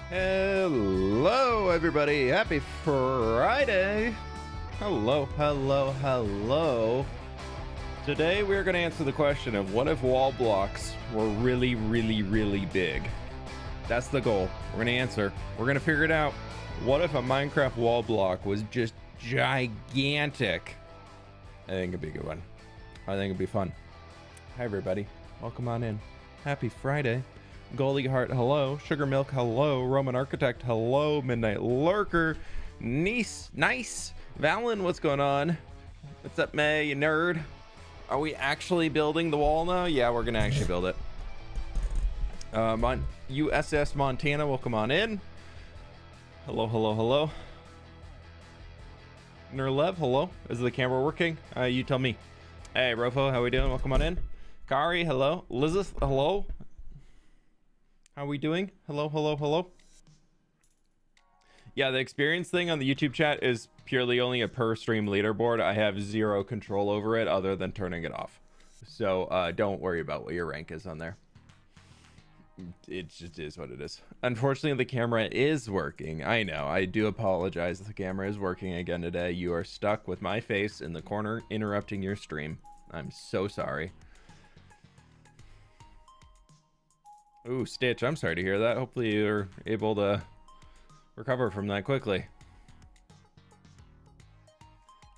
Hello, everybody. Happy Friday. Hello. Today, we're going to answer the question of what if wall blocks were really big? That's the goal. We're going to answer. We're going to figure it out. What if a Minecraft wall block was just gigantic? I think it'd be a good one. I think it'd be fun. Hi, everybody. Welcome on in. Happy Friday. Goalie Heart, hello. Sugar Milk, hello. Roman Architect, hello. Midnight Lurker, Nice. Valen, what's going on? What's up, May, you nerd? Are we actually building the wall now? Yeah, we're gonna actually build it. USS Montana, welcome on in. Hello. Nerlev, hello. Is the camera working? You tell me. Hey, Rofo, how we doing? Welcome on in. Kari, hello. Lizeth, hello. How are we doing? Hello. Yeah, the experience thing on the YouTube chat is purely only a per stream leaderboard. I have zero control over it other than turning it off. So don't worry about what your rank is on there. It just is what it is. Unfortunately, the camera is working. I know. I do apologize. The camera is working again today. You are stuck with my face in the corner interrupting your stream. I'm so sorry. Ooh, Stitch, I'm sorry to hear that. Hopefully you're able to recover from that quickly.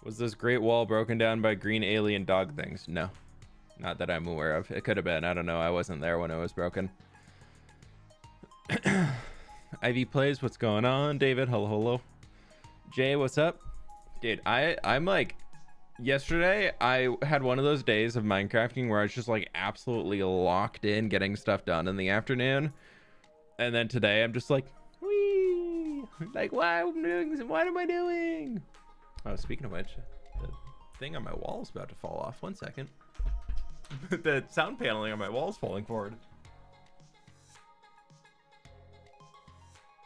Was this great wall broken down by green alien dog things? No, not that I'm aware of. It could have been. I don't know. I wasn't there when it was broken. Ivy Plays, what's going on? David, hello. Jay, what's up? Dude, I'm like... Yesterday, I had one of those days of Minecrafting where I was just like absolutely locked in getting stuff done in the afternoon. And then today I'm just like, whee! Like, what am I doing? Oh, speaking of which, the thing on my wall is about to fall off. 1 second. The sound paneling on my wall is falling forward.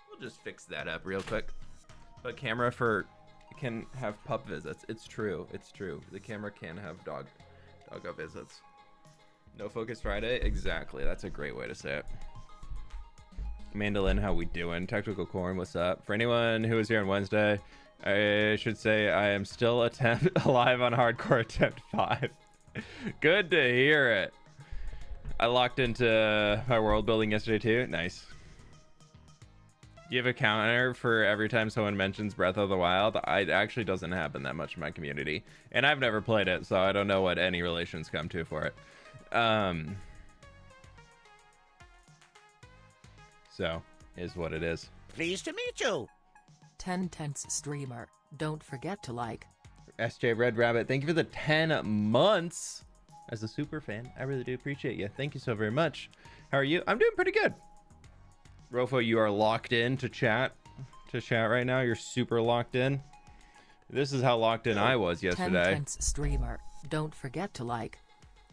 We'll just fix that up real quick. But camera for... can have pup visits. It's true. The camera can have doggo visits. No focus Friday. Exactly. That's a great way to say it. Mandolin, how we doing? Technical Corn, what's up? For anyone who was here on Wednesday, I should say I am still alive on hardcore attempt 5. Good to hear it. I locked into my world building yesterday too. Nice. Do you have a counter for every time someone mentions Breath of the Wild? It actually doesn't happen that much in my community. And I've never played it, so I don't know what any relations come to for it. So, is what it is. Pleased to meet you. 10 tenths streamer. Don't forget to like. SJ Red Rabbit, thank you for the 10 months as a super fan. I really do appreciate you. Thank you so very much. How are you? I'm doing pretty good. Rofo, you are locked in to chat right now. You're super locked in. This is how locked in I was yesterday. 10 tenths streamer. Don't forget to like.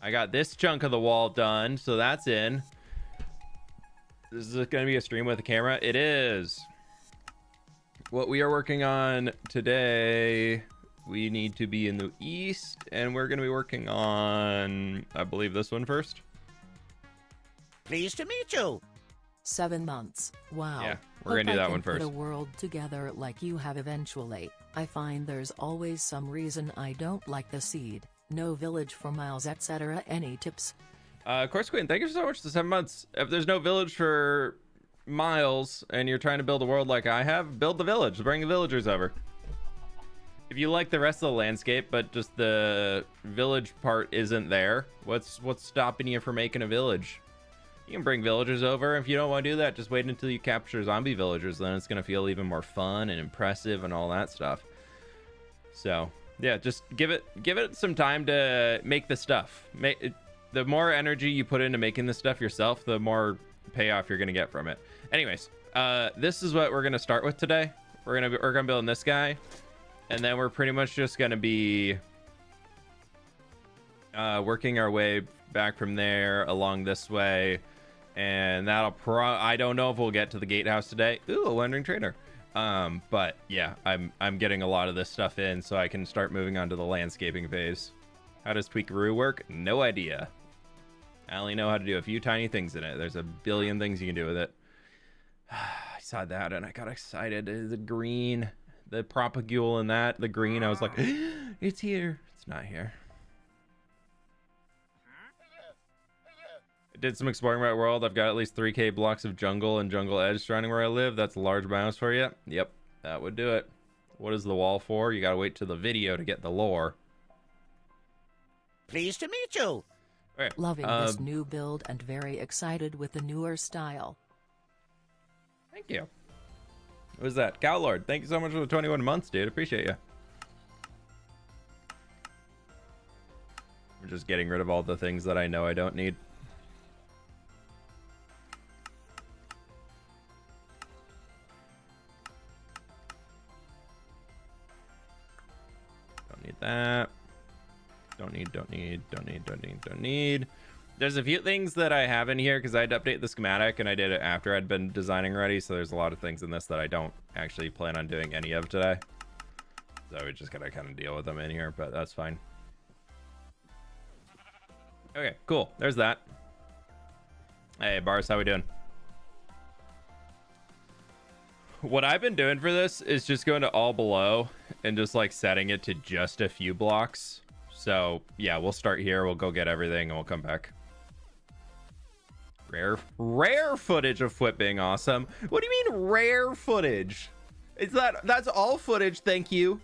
I got this chunk of the wall done, so that's in. This is going to be a stream with a camera. It is. What we are working on today, we need to be in the east, and we're going to be working on, I believe, this one first. Pleased to meet you. 7 months. Wow. Yeah, we're gonna do that one first. Put a world together like you have eventually. I find there's always some reason I don't like the seed. No village for miles, etc. Any tips? Course Queen, thank you so much for the 7 months. If there's no village for miles and you're trying to build a world like I have, build the village. Bring the villagers over. If you like the rest of the landscape, but just the village part isn't there, what's stopping you from making a village? You can bring villagers over. If you don't want to do that, just wait until you capture zombie villagers. Then it's going to feel even more fun and impressive and all that stuff. So, yeah, just give it some time to make the stuff. The more energy you put into making this stuff yourself, the more payoff you're going to get from it. Anyways, this is what we're going to start with today. We're going to build this guy. And then we're pretty much just going to be working our way back from there along this way. And that'll I don't know if we'll get to the gatehouse today. Ooh, a wandering trader. But yeah, I'm getting a lot of this stuff in so I can start moving on to the landscaping phase. How does Tweakaroo work? No idea. I only know how to do a few tiny things in it. There's a billion things you can do with it. saw that and I got excited. The green, the propagule in that, the green. I was like, it's here. It's not here. I did some exploring my world. I've got at least 3K blocks of jungle and jungle edge surrounding where I live. That's a large biomes for you. Yep, that would do it. What is the wall for? You gotta wait till the video to get the lore. Pleased to meet you. Okay. Loving this new build and very excited with the newer style. Thank you. What was that? Cowlord, thank you so much for the 21 months, dude. Appreciate you. I'm just getting rid of all the things that I know I don't need. Don't need that. Don't need. There's a few things that I have in here because I had to update the schematic and I did it after I'd been designing ready. So there's a lot of things in this that I don't actually plan on doing any of today. So we just gotta kind of deal with them in here, but that's fine. Okay, cool. There's that. Hey, Bars, how we doing? What I've been doing for this is just going to all below and just like setting it to just a few blocks. So yeah, we'll start here. We'll go get everything and we'll come back. Rare footage of fWhip being awesome. What do you mean rare footage? That's all footage, thank you.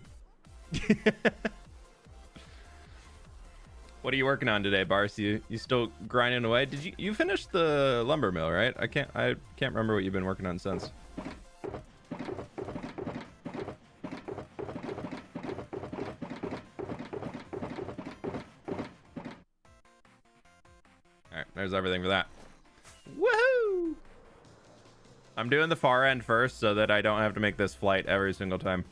What are you working on today, Bars? You still grinding away? Did you finish the lumber mill, right? I can't remember what you've been working on since. Alright, there's everything for that. Woohoo! I'm doing the far end first so that I don't have to make this flight every single time.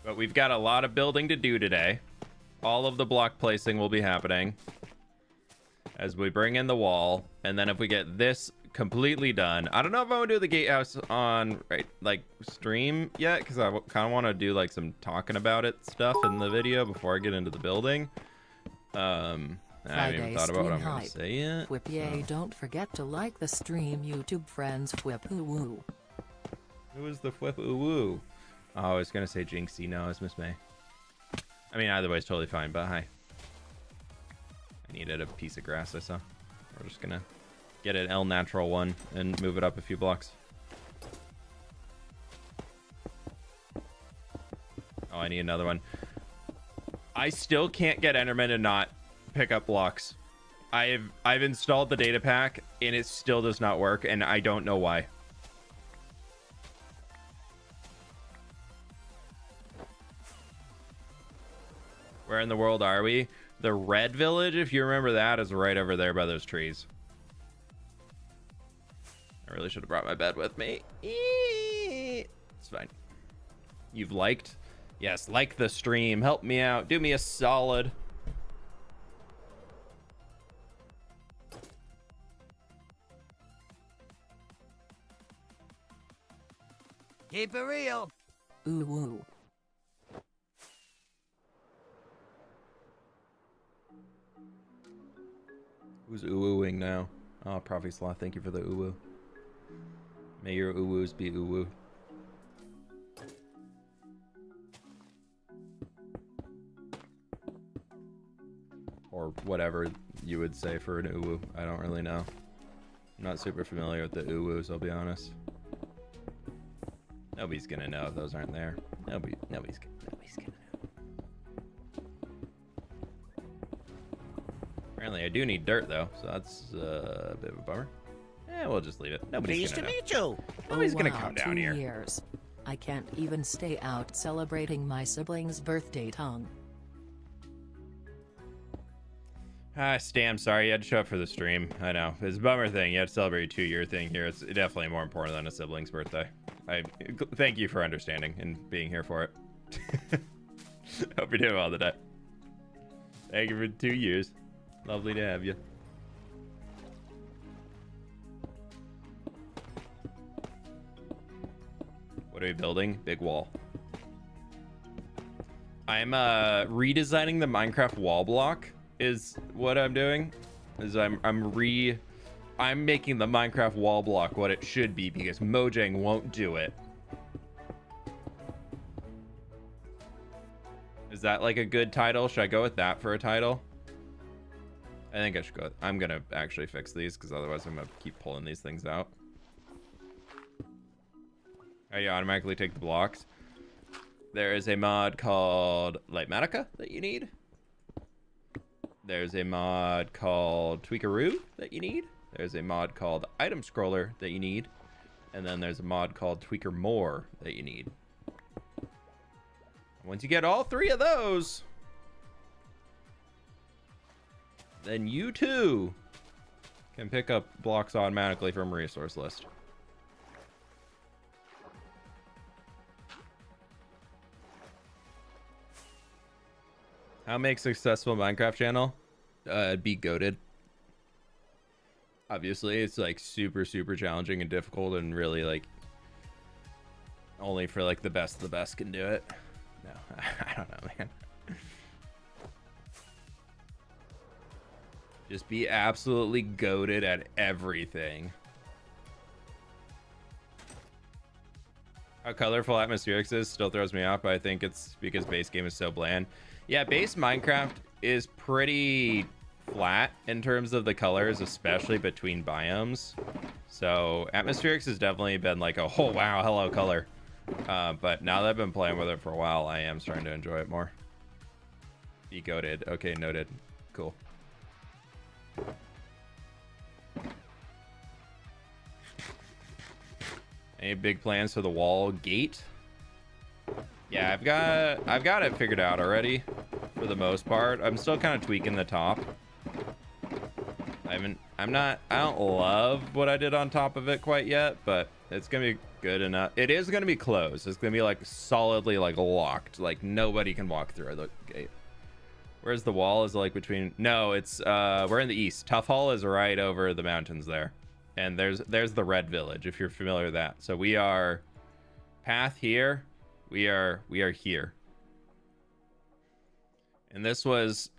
But we've got a lot of building to do today. All of the block placing will be happening as we bring in the wall, and then if we get this completely done, I don't know if I'm gonna do the gatehouse on stream yet, because I kind of want to do like some talking about it stuff in the video before I get into the building. I haven't even thought about what I'm gonna say yet. fWhip, yay, don't forget to like the stream, YouTube friends. fWhip ooh woo. Who is the fWhip ooh woo? Oh, I was gonna say Jinxie. No, it's Miss May. I mean, either way is totally fine, but hi. I needed a piece of grass I saw. We're just gonna get an El Natural one and move it up a few blocks. Oh, I need another one. I still can't get Enderman to not pick up blocks. I've installed the data pack and it still does not work, and I don't know why. Where in the world are we? The red village, if you remember that, is right over there by those trees. I really should have brought my bed with me. It's fine. You've liked? Yes, like the stream. Help me out. Do me a solid. Keep it real. Ooh woo. Who's ooh-wooing now? Oh, Prophet Sloth, thank you for the ooh-woo. May your ooh-woos be ooh-woo. Or whatever you would say for an ooh-woo. I don't really know. I'm not super familiar with the ooh-woos, I'll be honest. Nobody's gonna know if those aren't there. Nobody's gonna know. Apparently, I do need dirt, though, so that's a bit of a bummer. Yeah, we'll just leave it. Nobody's gonna know. Pleased to meet you. Nobody's gonna wow, come down 2 here. years. I can't even stay out celebrating my sibling's birthday tongue. Stam, sorry, you had to show up for the stream. I know. It's a bummer thing. You had to celebrate a 2-year thing here. It's definitely more important than a sibling's birthday. Thank you for understanding and being here for it. Hope you're doing well today. Thank you for 2 years. Lovely to have you. What are we building? Big wall. I'm redesigning the Minecraft wall block is what I'm doing. Is I'm making the Minecraft wall block what it should be because Mojang won't do it. Is that like a good title? Should I go with that for a title? I think I should go. I'm gonna actually fix these because otherwise I'm gonna keep pulling these things out. How do you automatically take the blocks? There is a mod called Lightmatica that you need. There's a mod called Tweakaroo that you need. There's a mod called Item Scroller that you need. And then there's a mod called Tweaker More that you need. Once you get all three of those, then you too can pick up blocks automatically from a resource list. How make successful Minecraft channel? Be goated. Obviously, it's like super challenging and difficult, and really like only for like the best of the best can do it. No, I don't know, man. Just be absolutely goated at everything. How colorful Atmospherics is still throws me off, but I think it's because base game is so bland. Yeah, base Minecraft is pretty flat in terms of the colors, especially between biomes. So Atmospherics has definitely been like a, oh wow, hello color. But now that I've been playing with it for a while, I am starting to enjoy it more. Be goated. Okay, noted. Cool. Any big plans for the wall gate? Yeah, I've got it figured out already for the most part. I'm still kind of tweaking the top. I don't love what I did on top of it quite yet, but it's gonna be good enough. It is gonna be closed. It's gonna be like solidly like locked. Like nobody can walk through the gate. Where's the wall? Is it like between? No, it's we're in the east. Tough Hall is right over the mountains there. And there's the Red Village, if you're familiar with that. So we are path here. We are here. And this was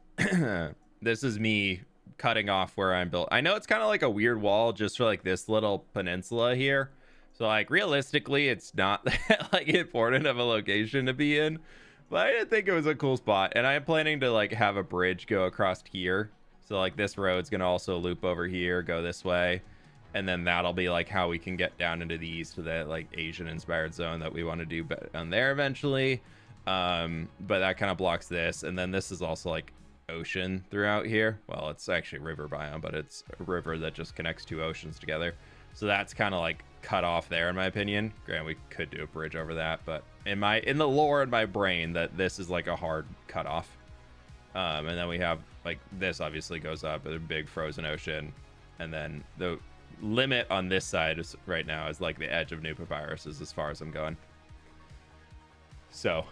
this is me cutting off where I'm built. I know it's kind of like a weird wall just for like this little peninsula here. So like realistically, it's not like important of a location to be in, but I didn't think it was a cool spot. And I am planning to like have a bridge go across here. So like this road's gonna also loop over here, go this way. And then that'll be like how we can get down into the east to that like Asian inspired zone that we want to do on there eventually. But that kind of blocks this. And then this is also like ocean throughout here. Well, it's actually river biome, but it's a river that just connects two oceans together. So that's kind of like cut off there in my opinion. Granted, we could do a bridge over that, but in the lore in my brain that this is like a hard cutoff. And then we have like this obviously goes up a big frozen ocean, and then the limit on this side is right now is like the edge of New Papyrus is as far as I'm going. So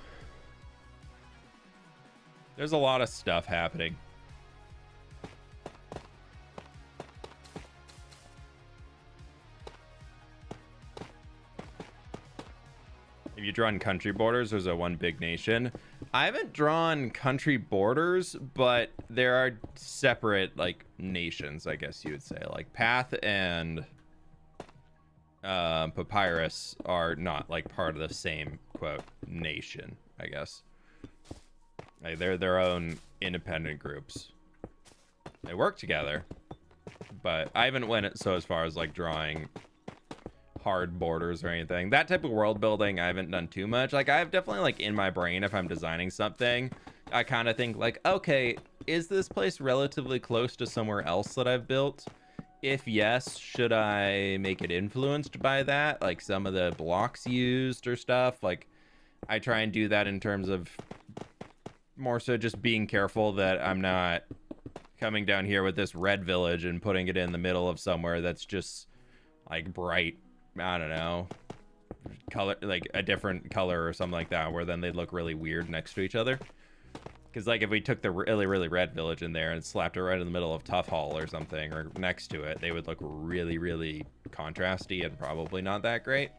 there's a lot of stuff happening. Have you drawn country borders? There's a one big nation. I haven't drawn country borders, but there are separate like nations, I guess you would say. Like Path and Papyrus are not like part of the same quote nation, I guess. Like, they're their own independent groups. They work together, but I haven't went so as far as like drawing hard borders or anything. That type of world building I haven't done too much. Like I've definitely like in my brain, if I'm designing something, I kind of think like, okay, is this place relatively close to somewhere else that I've built? If yes, should I make it influenced by that, like some of the blocks used or stuff? Like I try and do that in terms of more so just being careful that I'm not coming down here with this red village and putting it in the middle of somewhere that's just like bright, I don't know, color, like a different color or something like that, where then they'd look really weird next to each other. Because like if we took the really red village in there and slapped it right in the middle of Tough Hall or something, or next to it, they would look really contrasty and probably not that great.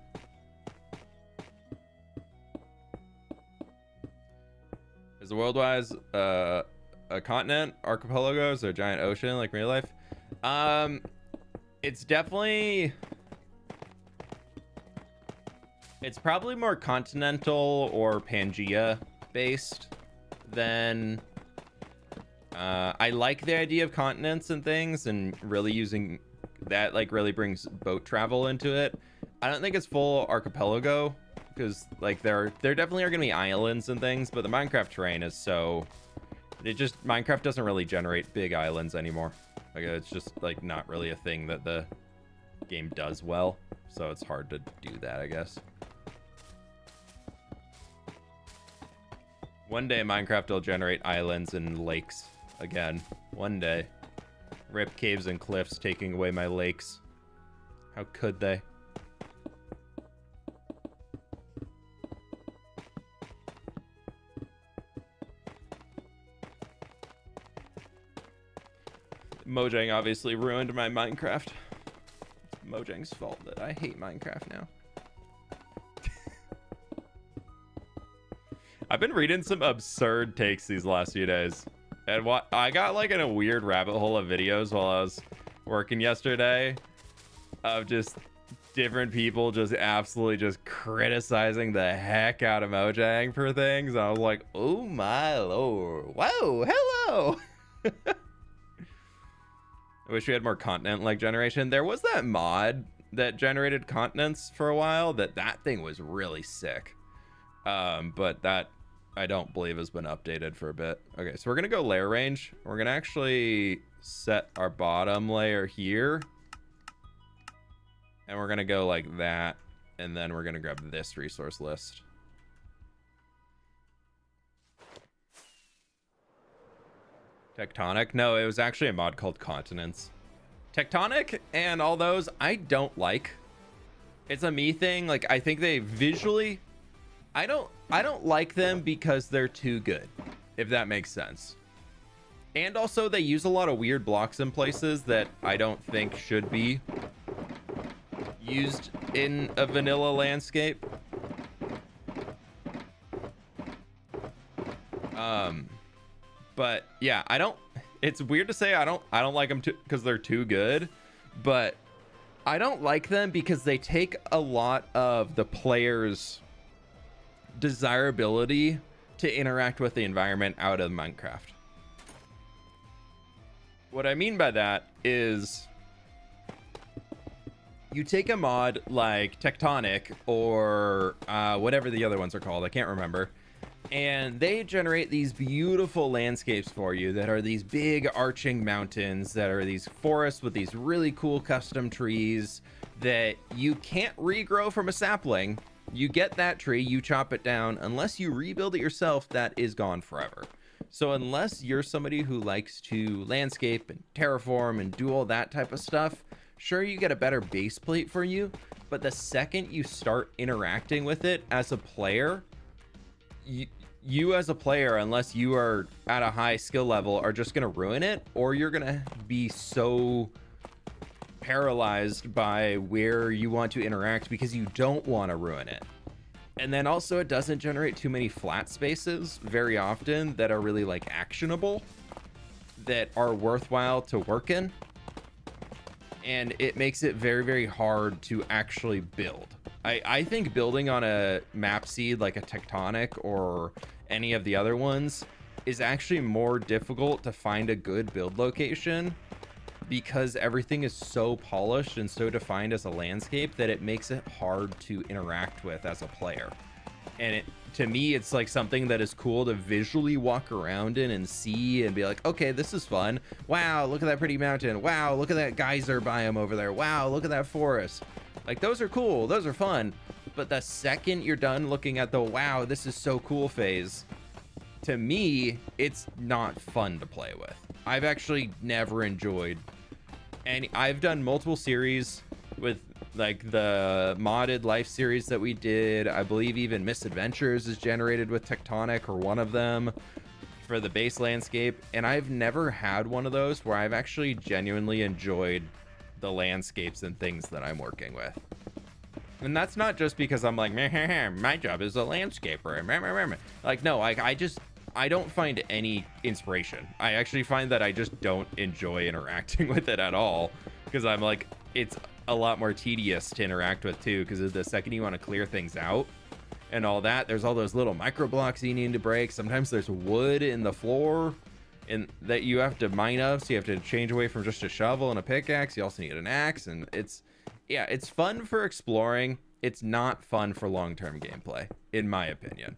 Is the world wise a continent, archipelagos, or giant ocean like real life? It's definitely, it's probably more continental or Pangea based than I like the idea of continents and things, and really using that like really brings boat travel into it. I don't think it's full archipelago, because like there definitely are gonna be islands and things, but the Minecraft terrain is so, Minecraft doesn't really generate big islands anymore. Like it's just like not really a thing that the game does well, so it's hard to do that, I guess. One day Minecraft will generate islands and lakes again. One day. Rip caves and cliffs taking away my lakes. How could they? Mojang obviously ruined my Minecraft. It's Mojang's fault that I hate Minecraft now. I've been reading some absurd takes these last few days. And what I got like in a weird rabbit hole of videos while I was working yesterday of just different people just absolutely just criticizing the heck out of Mojang for things. I was like, oh my lord. Whoa, hello. I wish we had more continent like generation. There was that mod that generated continents for a while that thing was really sick. But that I don't believe has been updated for a bit. Okay, so we're gonna go layer range. We're gonna actually set our bottom layer here, and we're gonna go like that, and then we're gonna grab this resource list. Tectonic? No, it was actually a mod called Continents. Tectonic and all those I don't like. It's a me thing. Like I think they visually, I don't like them because they're too good, if that makes sense. And also they use a lot of weird blocks in places that I don't think should be used in a vanilla landscape. But yeah, it's weird to say I don't like them because they're too good, but I don't like them because they take a lot of the player's desirability to interact with the environment out of Minecraft. What I mean by that is you take a mod like Tectonic or whatever the other ones are called, I can't remember, and they generate these beautiful landscapes for you that are these big arching mountains, that are these forests with these really cool custom trees that you can't regrow from a sapling. You get that tree, you chop it down. Unless you rebuild it yourself, that is gone forever. So unless you're somebody who likes to landscape and terraform and do all that type of stuff, sure, you get a better base plate for you, but the second you start interacting with it as a player, you as a player, unless you are at a high skill level, are just going to ruin it, or you're going to be so paralyzed by where you want to interact because you don't want to ruin it. And then also it doesn't generate too many flat spaces very often that are really like actionable, that are worthwhile to work in. And it makes it very, very hard to actually build. I think building on a map seed like a Tectonic or any of the other ones is actually more difficult to find a good build location, because everything is so polished and so defined as a landscape that it makes it hard to interact with as a player. And to me, it's like something that is cool to visually walk around in and see and be like, okay, this is fun. Wow, look at that pretty mountain. Wow, look at that geyser biome over there. Wow, look at that forest. Like, those are cool, those are fun. But the second you're done looking at the wow, this is so cool phase, to me, it's not fun to play with. I've actually never enjoyed, and I've done multiple series with like the modded life series that we did. I believe even Misadventures is generated with Tectonic, or one of them, for the base landscape. And I've never had one of those where I've actually genuinely enjoyed the landscapes and things that I'm working with. And that's not just because I'm like, my job is a landscaper. Like, no, I just, I don't find any inspiration. I actually find that I just don't enjoy interacting with it at all, because I'm like, it's a lot more tedious to interact with too, because the second you want to clear things out and all that, there's all those little micro blocks you need to break. Sometimes there's wood in the floor and that you have to mine up, so you have to change away from just a shovel and a pickaxe. You also need an axe, and it's fun for exploring. It's not fun for long-term gameplay, in my opinion.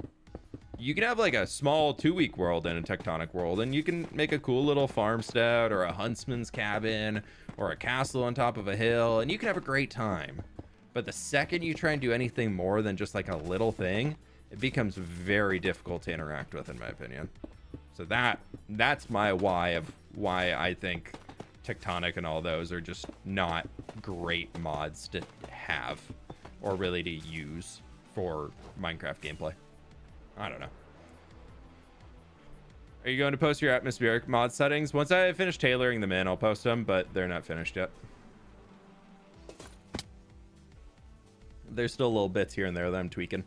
You can have like a small 2-week world in a tectonic world, and you can make a cool little farmstead or a huntsman's cabin or a castle on top of a hill, and you can have a great time. But the second you try and do anything more than just like a little thing, it becomes very difficult to interact with, in my opinion. So that's my why of why I think Tectonic and all those are just not great mods to have or really to use for Minecraft gameplay. I don't know. Are you going to post your atmospheric mod settings? Once I finish tailoring them in, I'll post them, but they're not finished yet. There's still little bits here and there that I'm tweaking.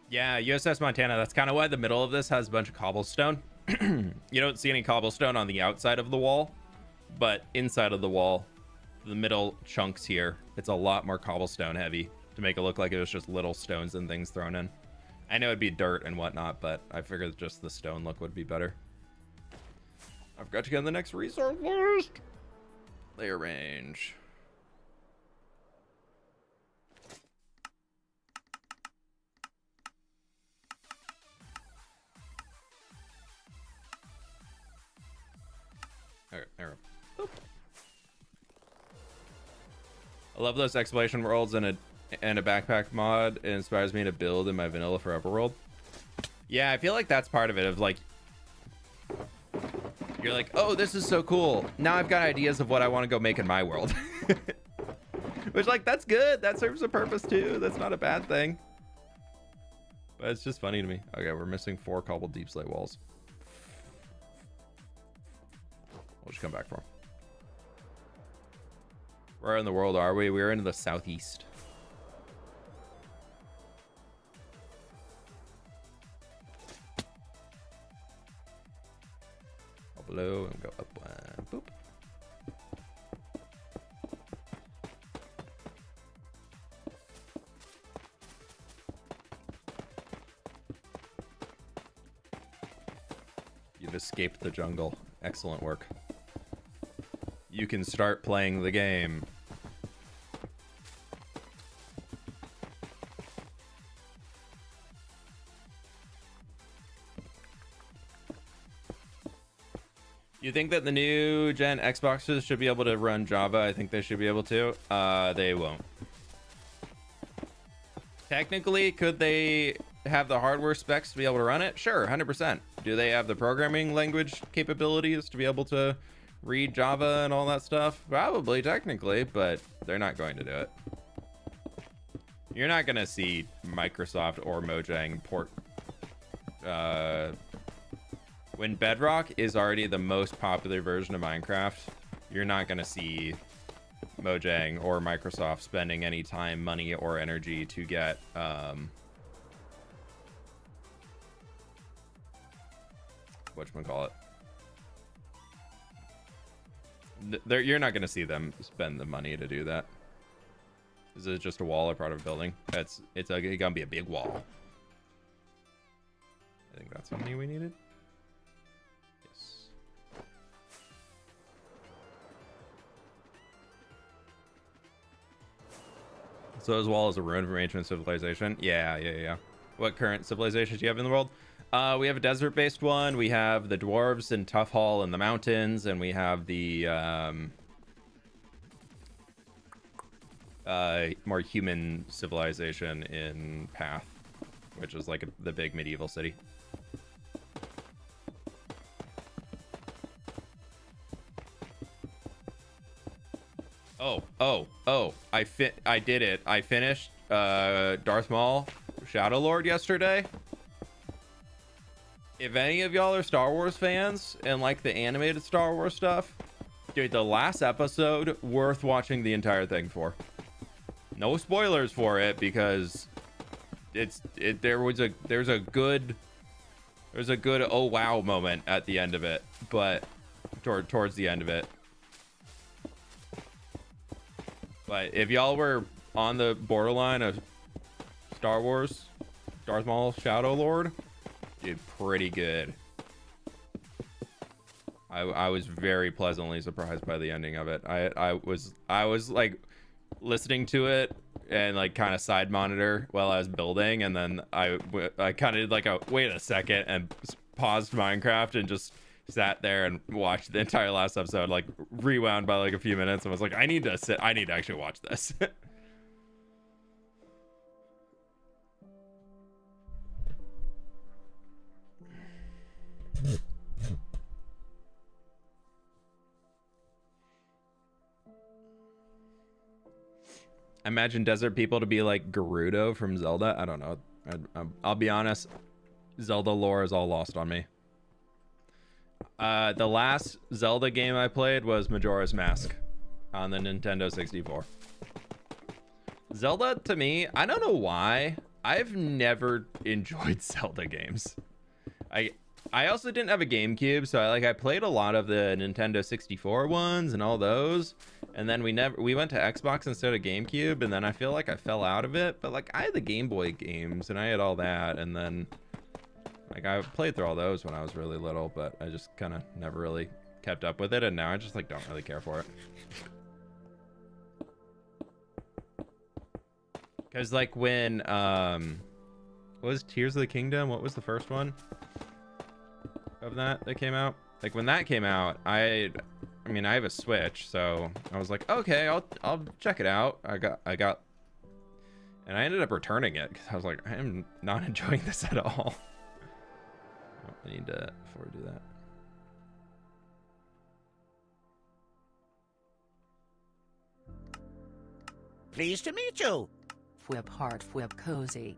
Yeah, USS Montana. That's kind of why the middle of this has a bunch of cobblestone. You don't see any cobblestone on the outside of the wall, but inside of the wall, the middle chunks here, it's a lot more cobblestone heavy to make it look like it was just little stones and things thrown in. I know it'd be dirt and whatnot, but I figured just the stone look would be better. I forgot to get on the next resource list. Layer range. Okay, there we go. I love those exploration worlds and a backpack mod. It inspires me to build in my vanilla forever world. Yeah, I feel like that's part of it, of like, you're like, oh, this is so cool. Now I've got ideas of what I want to go make in my world. Which, like, that's good. That serves a purpose too. That's not a bad thing. But it's just funny to me. Okay, we're missing 4 cobbled deep slate walls. We'll just come back for them. Where in the world are we? We're in the southeast. Go below and go up one. Boop. You've escaped the jungle. Excellent work. You can start playing the game. You think that the new gen Xboxes should be able to run Java? I think they should be able to. They won't. Technically, could they have the hardware specs to be able to run it? Sure, 100%. Do they have the programming language capabilities to be able to read Java and all that stuff? Probably, technically, but they're not going to do it. You're not going to see Microsoft or Mojang port... when Bedrock is already the most popular version of Minecraft, you're not going to see Mojang or Microsoft spending any time, money, or energy to get... whatchamacallit? You're not going to see them spend the money to do that. Is it just a wall or part of a building? It's gonna be a big wall. I think that's how many we needed. Yes. So as well as a ruin from ancient civilization. Yeah. What current civilizations do you have in the world? We have a desert-based one. We have the dwarves in Tough Hall in the mountains, and we have the more human civilization in Path, which is like the big medieval city. Oh! I did it. I finished Darth Maul Shadow Lord yesterday. If any of y'all are Star Wars fans and like the animated Star Wars stuff, dude, the last episode, worth watching the entire thing for. No spoilers for it, because there's a good oh wow moment at the end of it, but towards the end of it. But if y'all were on the borderline of Star Wars, Darth Maul Shadow Lord, did pretty good. I was very pleasantly surprised by the ending of it. I was like listening to it and like kind of side monitor while I was building, and then I kind of did like a wait a second and paused Minecraft and just sat there and watched the entire last episode, like rewound by like a few minutes, and was like, I need to actually watch this. Imagine desert people to be like Gerudo from Zelda. I don't know. I'll be honest. Zelda lore is all lost on me. The last Zelda game I played was Majora's Mask on the Nintendo 64. Zelda, to me, I don't know why, I've never enjoyed Zelda games. I also didn't have a GameCube, so I played a lot of the Nintendo 64 ones and all those. And then we went to Xbox instead of GameCube, and then I feel like I fell out of it. But like I had the Game Boy games and I had all that, and then like I played through all those when I was really little, but I just kind of never really kept up with it, and now I just like don't really care for it. Cause like when what was Tears of the Kingdom? What was the first one of that came out? Like when that came out, I mean I have a Switch, so I was like, okay, I'll check it out. I got and I ended up returning it because I was like, I am not enjoying this at all. Oh, I need to before we do that. Pleased to meet you. fWhip heart fWhip cozy.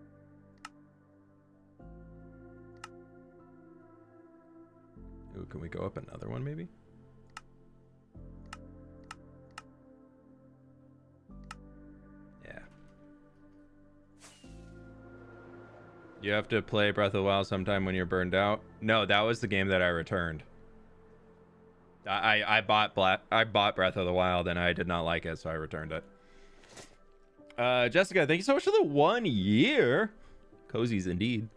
Ooh, can we go up another one maybe? Yeah. You have to play Breath of the Wild sometime when you're burned out. No, that was the game that I returned. I bought Breath of the Wild and I did not like it, so I returned it. Jessica, thank you so much for the 1 year. Cozies indeed.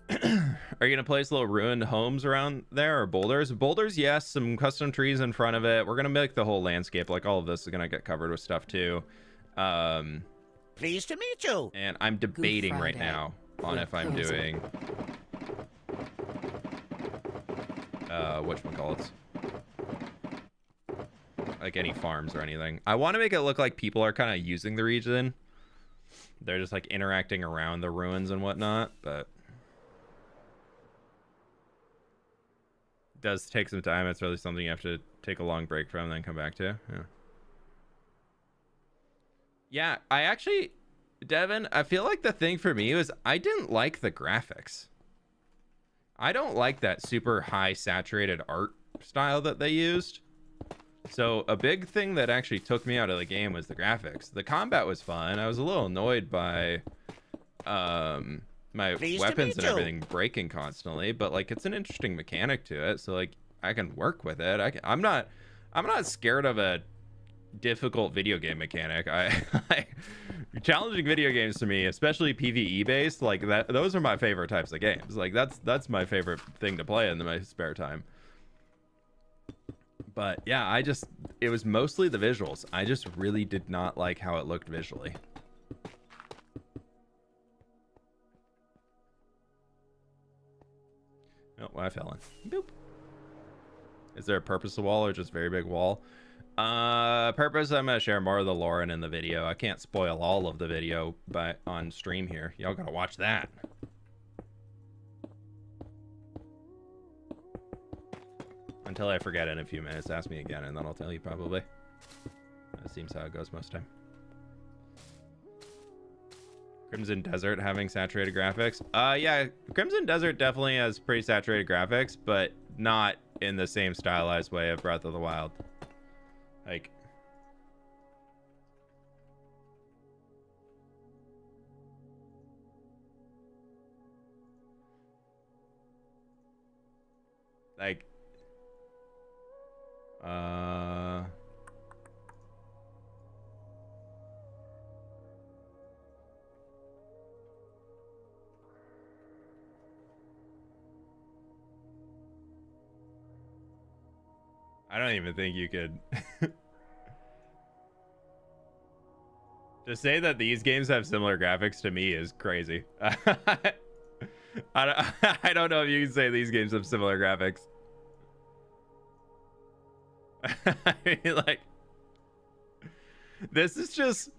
Are you gonna place little ruined homes around there or boulders? Boulders, yes. Some custom trees in front of it. We're gonna make the whole landscape. Like all of this is gonna get covered with stuff too. Pleased to meet you. And I'm debating right now on if I'm doing whatchamacallits, like any farms or anything. I want to make it look like people are kind of using the region. They're just like interacting around the ruins and whatnot, but it does take some time. It's really something you have to take a long break from and then come back to. Yeah, I actually, Devin, I feel like the thing for me was I didn't like the graphics. I don't like that super high saturated art style that they used. So a big thing that actually took me out of the game was the graphics. The combat was fun. I was a little annoyed by my weapons and everything breaking constantly, but like it's an interesting mechanic to it, so like I can work with it. I'm not scared of a difficult video game mechanic. Challenging video games to me, especially PvE based, like that, those are my favorite types of games. Like that's my favorite thing to play in my spare time. But yeah, it was mostly the visuals. I just really did not like how it looked visually. Oh, I fell in. Boop. Is there a purpose to the wall or just very big wall? Purpose, I'm gonna share more of the lore in the video. I can't spoil all of the video on stream here. Y'all gotta watch that. Until I forget in a few minutes, ask me again and then I'll tell you probably. That seems how it goes most time. Crimson Desert having saturated graphics. Yeah, Crimson Desert definitely has pretty saturated graphics, but not in the same stylized way of Breath of the Wild. Like, Like, I don't even think you could. To say that these games have similar graphics to me is crazy. I don't know if you can say these games have similar graphics. I mean, like, this is just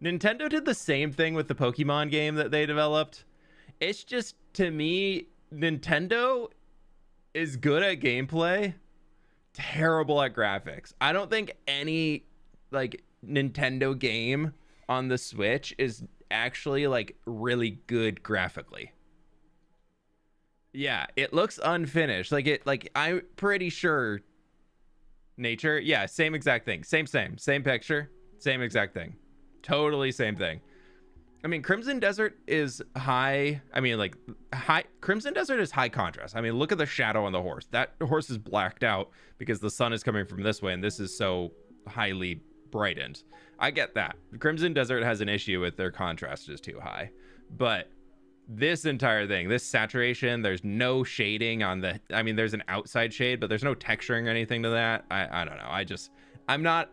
Nintendo did the same thing with the Pokemon game that they developed. It's just, to me, Nintendo is good at gameplay, terrible at graphics. I don't think any like Nintendo game on the Switch is actually like really good graphically. Yeah, it looks unfinished. Like I'm pretty sure Nature, yeah, same exact thing. Same picture, same exact thing. Totally same thing. I mean, Crimson Desert is high. I mean, like, Crimson Desert is high contrast. I mean, look at the shadow on the horse. That horse is blacked out because the sun is coming from this way, and this is so highly brightened. I get that. Crimson Desert has an issue with their contrast is too high. But this entire thing, this saturation, there's no shading on the... I mean, there's an outside shade, but there's no texturing or anything to that. I don't know. I'm not...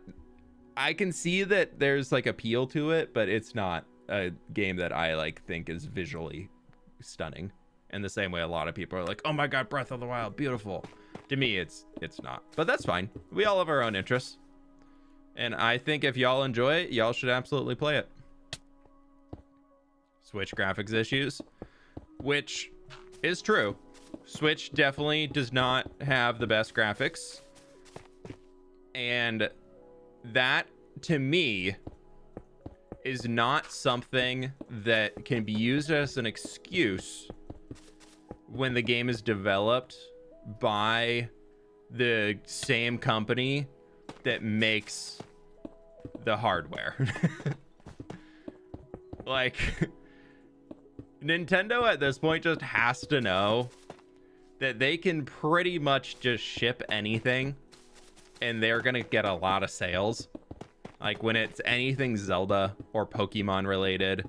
I can see that there's, like, appeal to it, but it's not a game that I like think is visually stunning in the same way a lot of people are like, oh my god, Breath of the Wild, beautiful. To me, it's not, but that's fine. We all have our own interests, and I think if y'all enjoy it, y'all should absolutely play it. Switch graphics issues, which is true. Switch definitely does not have the best graphics, and that to me is not something that can be used as an excuse when the game is developed by the same company that makes the hardware. Like, Nintendo at this point just has to know that they can pretty much just ship anything and they're gonna get a lot of sales. Like, when it's anything Zelda or Pokemon related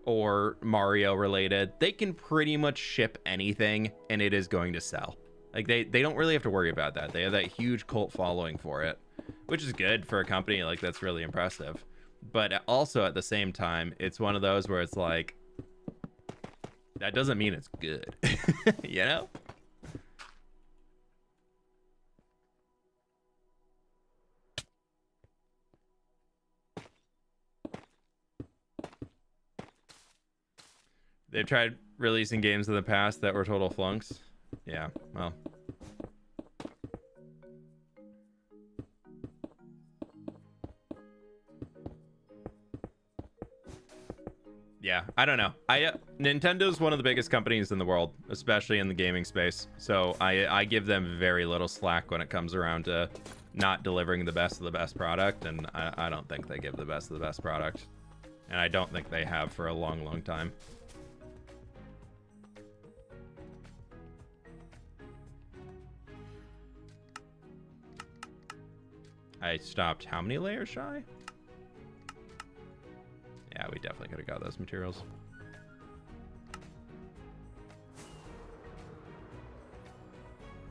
or Mario related, they can pretty much ship anything and it is going to sell. Like, they don't really have to worry about that. They have that huge cult following for it, which is good for a company. Like, that's really impressive. But also at the same time, it's one of those where it's like, that doesn't mean it's good. You know? They've tried releasing games in the past that were total flunks. Yeah, well. Yeah, I don't know. Nintendo's one of the biggest companies in the world, especially in the gaming space. So I give them very little slack when it comes around to not delivering the best of the best product. And I don't think they give the best of the best product. And I don't think they have for a long, long time. I stopped how many layers shy? Yeah, we definitely could have got those materials.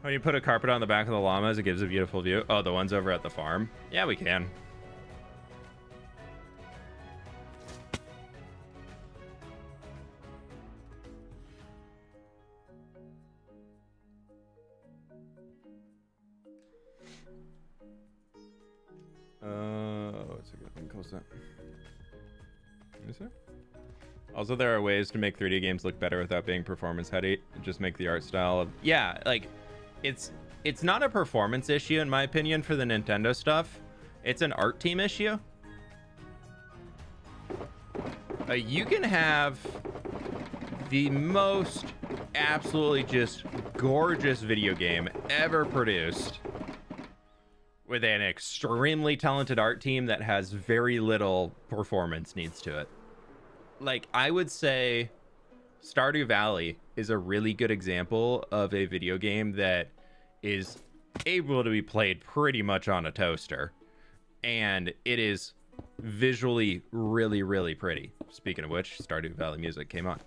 When you put a carpet on the back of the llamas, it gives a beautiful view. Oh, the ones over at the farm? Yeah, we can. What's a good thing? Close that. Is there? Also, there are ways to make 3D games look better without being performance heavy. Just make the art style of... Yeah, like, it's not a performance issue, in my opinion, for the Nintendo stuff. It's an art team issue. You can have the most absolutely just gorgeous video game ever produced with an extremely talented art team that has very little performance needs to it. Like, I would say Stardew Valley is a really good example of a video game that is able to be played pretty much on a toaster, and it is visually really, really pretty. Speaking of which, Stardew Valley music came on.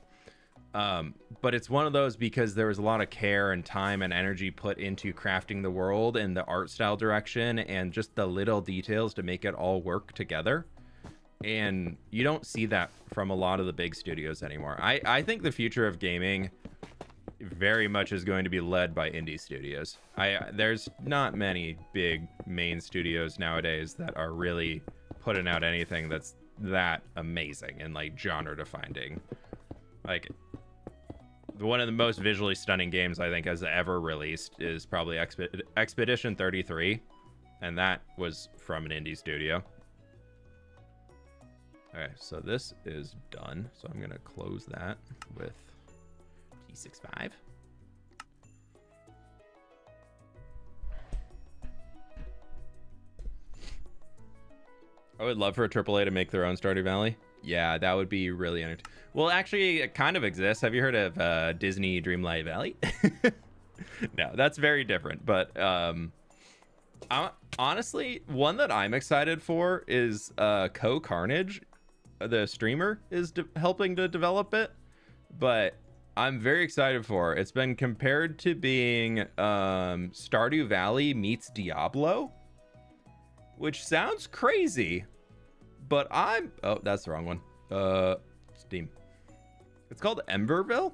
But it's one of those because there was a lot of care and time and energy put into crafting the world and the art style direction and just the little details to make it all work together. And you don't see that from a lot of the big studios anymore. I think the future of gaming very much is going to be led by indie studios. There's not many big main studios nowadays that are really putting out anything that's that amazing and like genre defining. Like, one of the most visually stunning games I think has ever released is probably Expedition 33, and that was from an indie studio. Okay, so this is done. So I'm gonna close that with T65. I would love for a AAA to make their own Stardew Valley. Yeah, that would be really entertaining. Well, actually, it kind of exists. Have you heard of Disney Dreamlight Valley? No, that's very different. But honestly, one that I'm excited for is Carnage. The streamer is helping to develop it, but I'm very excited for it. It's been compared to being Stardew Valley meets Diablo, which sounds crazy, but oh, that's the wrong one. Steam. It's called Emberville.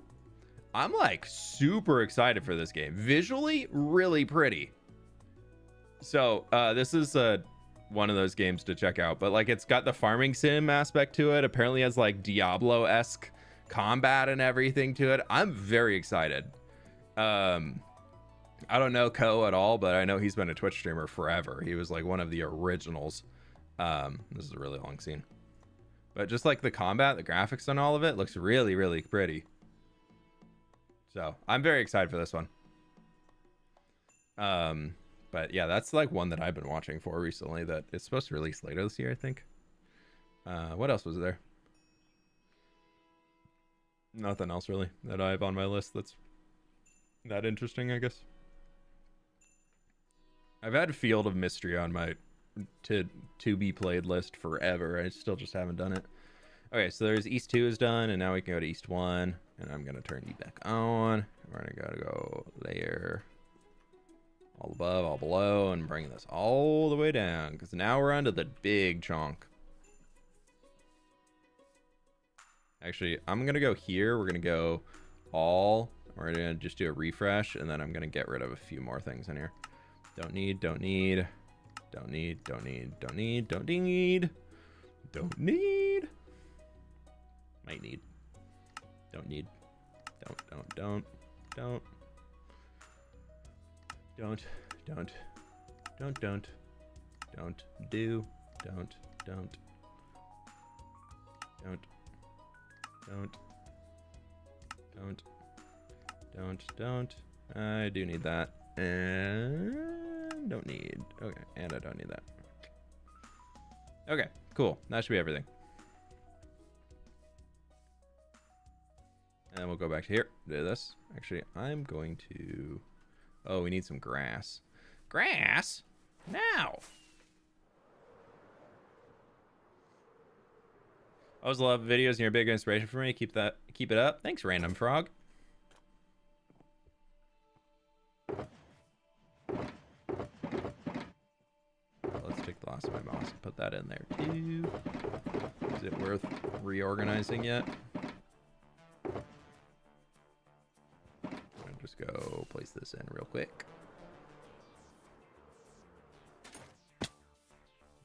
I'm like super excited for this game. Visually, really pretty. So this is one of those games to check out, but like it's got the farming sim aspect to it. Apparently has like Diablo-esque combat and everything to it. I'm very excited. I don't know Ko at all, but I know he's been a Twitch streamer forever. He was like one of the originals. This is a really long scene, but just like the combat, the graphics and all of it looks really, really pretty. So I'm very excited for this one. But yeah, that's like one that I've been watching for recently that it's supposed to release later this year, I think. What else was there? Nothing else really that I have on my list that's that interesting, I guess. I've had Field of Mystery on my to be played list forever. I still just haven't done it. Okay, so there's East 2 is done, and now we can go to East 1, and I'm gonna turn you back on. We're gonna go layer. All above, all below, and bring this all the way down, because now we're onto the big chunk. Actually, I'm going to go here. We're going to go all. We're going to just do a refresh, and then I'm going to get rid of a few more things in here. Don't need, don't need, don't need, don't need, don't need, don't need, don't need. Might need. Don't need. Don't. Don't do. Don't. I do need that. And don't need. Okay, and I don't need that. Okay, cool. That should be everything. And we'll go back to here. Do this. Actually, I'm going to... Oh, we need some grass. Grass? Now! I always love videos and you're a big inspiration for me. Keep it up. Thanks, Random Frog. Let's take the last of my mouse and put that in there too. Is it worth reorganizing yet? I'll just go place this in real quick.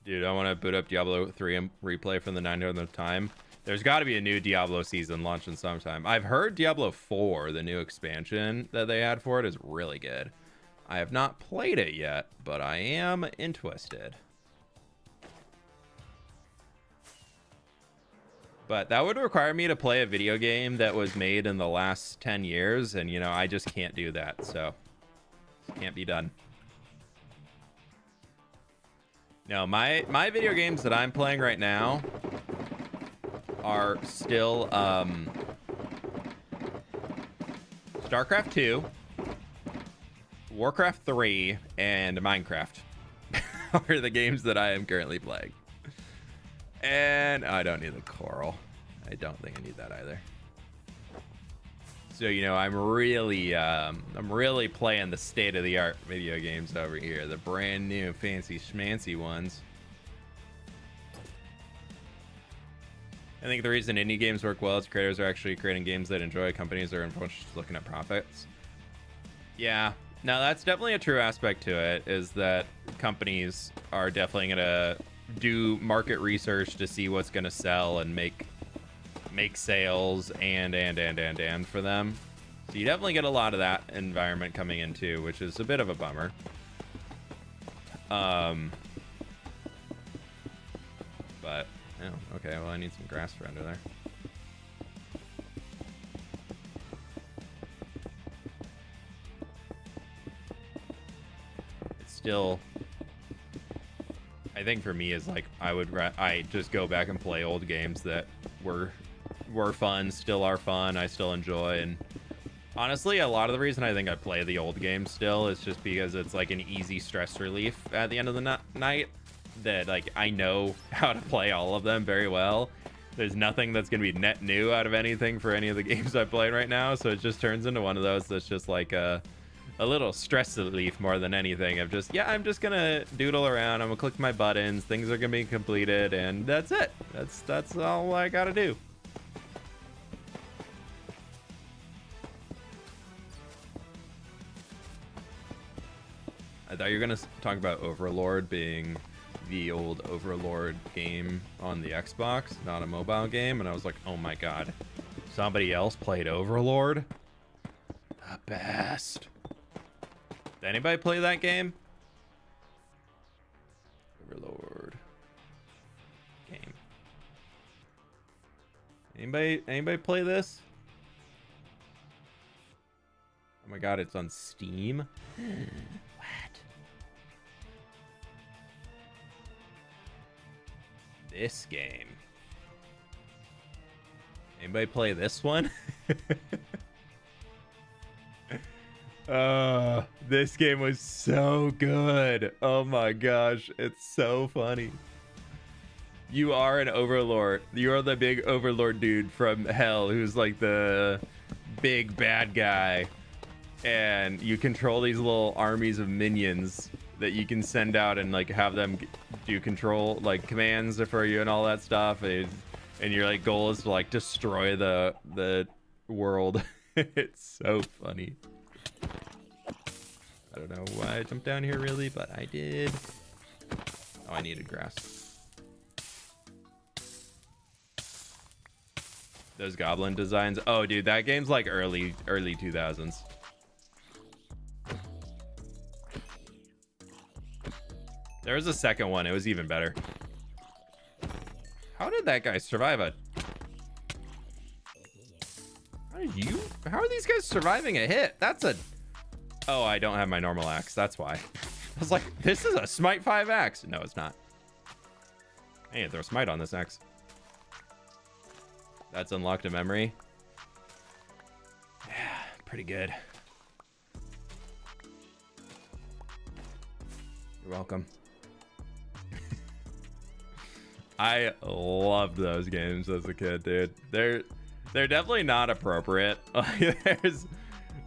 Dude, I want to boot up Diablo 3 and replay from the 900th time. There's got to be a new Diablo season launching sometime. I've heard Diablo 4, the new expansion that they had for it, is really good. I have not played it yet, but I am interested. But that would require me to play a video game that was made in the last 10 years, and, you know, I just can't do that, so it can't be done. No, my video games that I'm playing right now are still StarCraft 2, Warcraft 3, and Minecraft are the games that I am currently playing. And I don't need the coral. I don't think I need that either. So, you know, I'm really playing the state-of-the-art video games over here. The brand new fancy schmancy ones. I think the reason indie games work well is creators are actually creating games that enjoy. Companies are just looking at profits. Yeah, no, that's definitely a true aspect to it, is that companies are definitely going to do market research to see what's going to sell and make sales and for them. So you definitely get a lot of that environment coming in too, which is a bit of a bummer. But oh, okay, well, I need some grass for under there. It's still, I think for me is like I just go back and play old games that were fun, still are fun, I still enjoy. And honestly, a lot of the reason I think I play the old games still is just because it's like an easy stress relief at the end of the night, that like I know how to play all of them very well. There's nothing that's gonna be net new out of anything for any of the games I played right now, so it just turns into one of those that's just like a little stress relief more than anything, of just, yeah, I'm just gonna doodle around, I'm gonna click my buttons, things are gonna be completed, and that's it. That's all I gotta do. I thought you were gonna talk about Overlord being the old Overlord game on the Xbox, not a mobile game, and I was like, oh my god, somebody else played Overlord? The best. Did anybody play that game? Overlord game. Anybody play this? Oh my god, it's on Steam? What? This game. Anybody play this one? This game was so good. Oh my gosh, it's so funny. You are an overlord. You are the big overlord dude from hell who's like the big bad guy, and you control these little armies of minions that you can send out and like have them do control like commands for you and all that stuff, and your like goal is to like destroy the world. It's so funny. I don't know why I jumped down here really, but I did. Oh, I needed grass. Those goblin designs. Oh, dude, that game's like early 2000s. There was a second one. It was even better. How did that guy survive a... How are these guys surviving a hit? That's a... Oh, I don't have my normal axe. That's why. I was like, this is a Smite 5 axe. No, it's not. I need to throw Smite on this axe. That's unlocked a memory. Yeah, pretty good. You're welcome. I loved those games as a kid, dude. They're definitely not appropriate.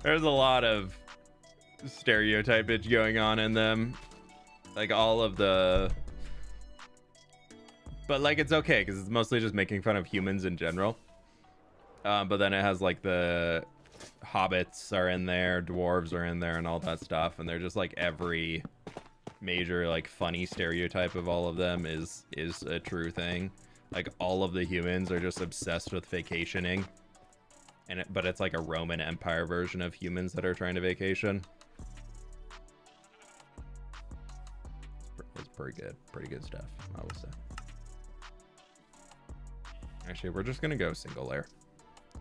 There's a lot of stereotypage going on in them, like all of the, but like it's okay because it's mostly just making fun of humans in general. But then it has like the hobbits are in there, dwarves are in there, and all that stuff, and they're just like every major like funny stereotype of all of them is a true thing. Like all of the humans are just obsessed with vacationing, and but it's like a Roman Empire version of humans that are trying to vacation. It's pretty good stuff, I will say. Actually, we're just gonna go single layer.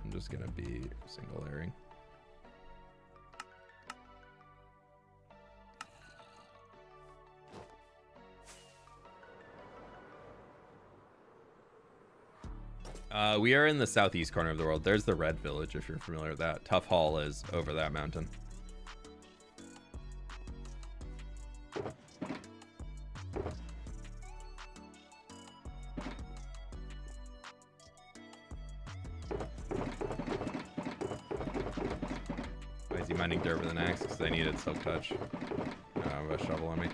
I'm just gonna be single layering. We are in the southeast corner of the world. There's the Red Village, if you're familiar with that. Tough Hall is over that mountain. Why is he mining dirt with an axe? Because I needed silk touch. I have a shovel on me.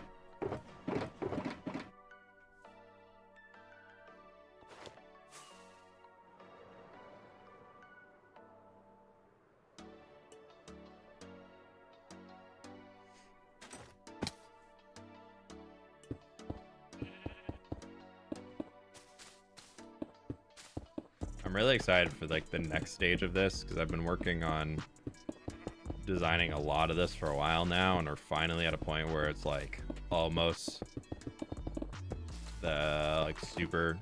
I'm really excited for like the next stage of this because I've been working on designing a lot of this for a while now, and we're finally at a point where it's like almost the like super.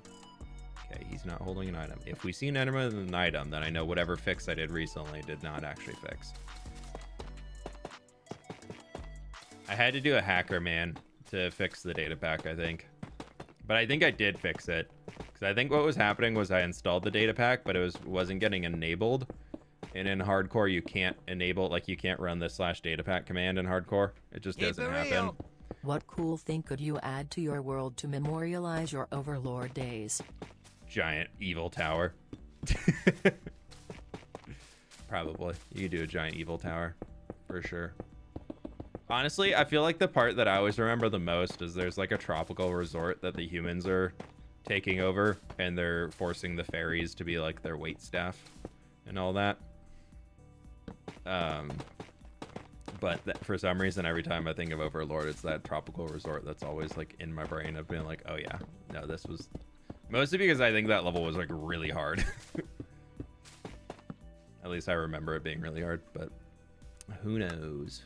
Okay, he's not holding an item. If we see an enemy with an item, then I know whatever fix I did recently did not actually fix. I had to do a hacker man to fix the data pack, I think, but I think I did fix it. I think what was happening was I installed the data pack, but it wasn't getting enabled. And in hardcore, you can't enable, like you can't run the /data pack command in hardcore. It just doesn't happen. What cool thing could you add to your world to memorialize your Overlord days? Giant evil tower. Probably. You could do a giant evil tower for sure. Honestly, I feel like the part that I always remember the most is there's like a tropical resort that the humans are taking over, and they're forcing the fairies to be like their wait staff and all that. But for some reason, every time I think of Overlord, it's that tropical resort that's always like in my brain of being like, oh yeah, no, this was mostly because I think that level was like really hard. At least I remember it being really hard, but who knows?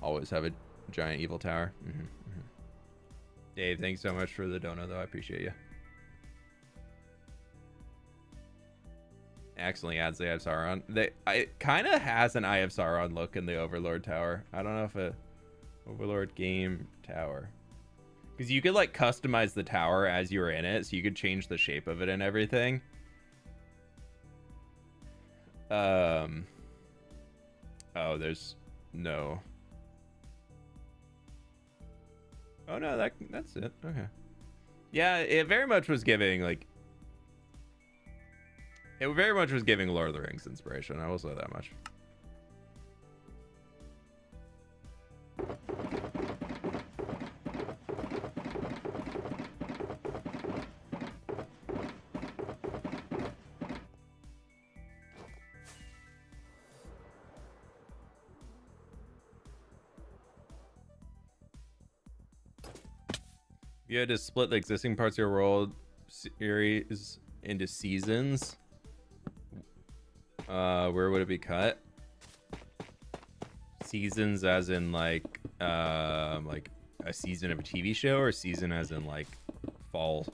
Always have a giant evil tower. Dave, thanks so much for the donut, though. I appreciate you. Accidentally adds the Eye of Sauron. It kind of has an Eye of Sauron look in the Overlord Tower. I don't know if a Overlord game tower, because you could like customize the tower as you were in it, so you could change the shape of it and everything. Oh, there's no. Oh no, that's it. Okay. Yeah, it very much was giving like. It very much was giving Lord of the Rings inspiration. I will say that much. You had to split the existing parts of your world series into seasons. Where would it be cut? Seasons as in like a season of a TV show, or season as in like fall,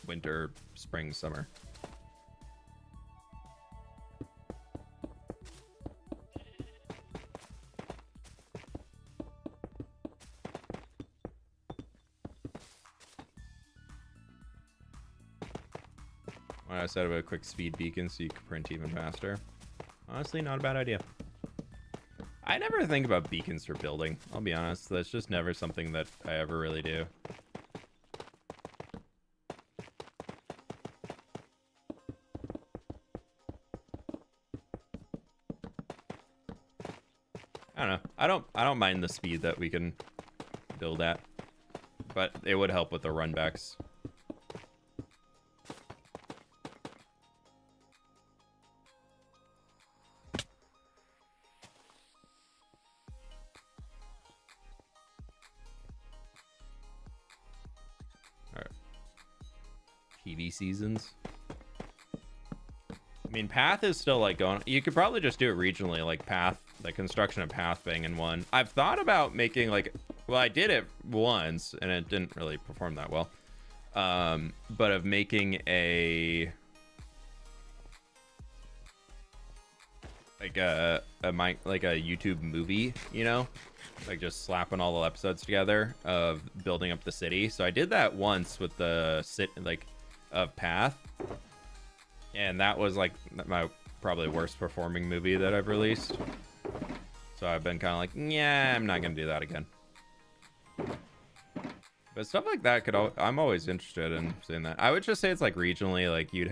winter, spring, summer? I set up a quick speed beacon so you can print even faster. Honestly, not a bad idea. I never think about beacons for building. I'll be honest. That's just never something that I ever really do. I don't know. I don't mind the speed that we can build at, but it would help with the runbacks. TV seasons. I mean, Path is still like going. You could probably just do it regionally, like Path, the construction of Path being in one. I've thought about making like, well, I did it once and it didn't really perform that well. But of making a like a YouTube movie, you know, like just slapping all the episodes together of building up the city. So I did that once with the of Path, and that was like my probably worst performing movie that I've released. So I've been kind of like, yeah, I'm not gonna do that again. But stuff like that I'm always interested in seeing that. I would just say it's like regionally, like you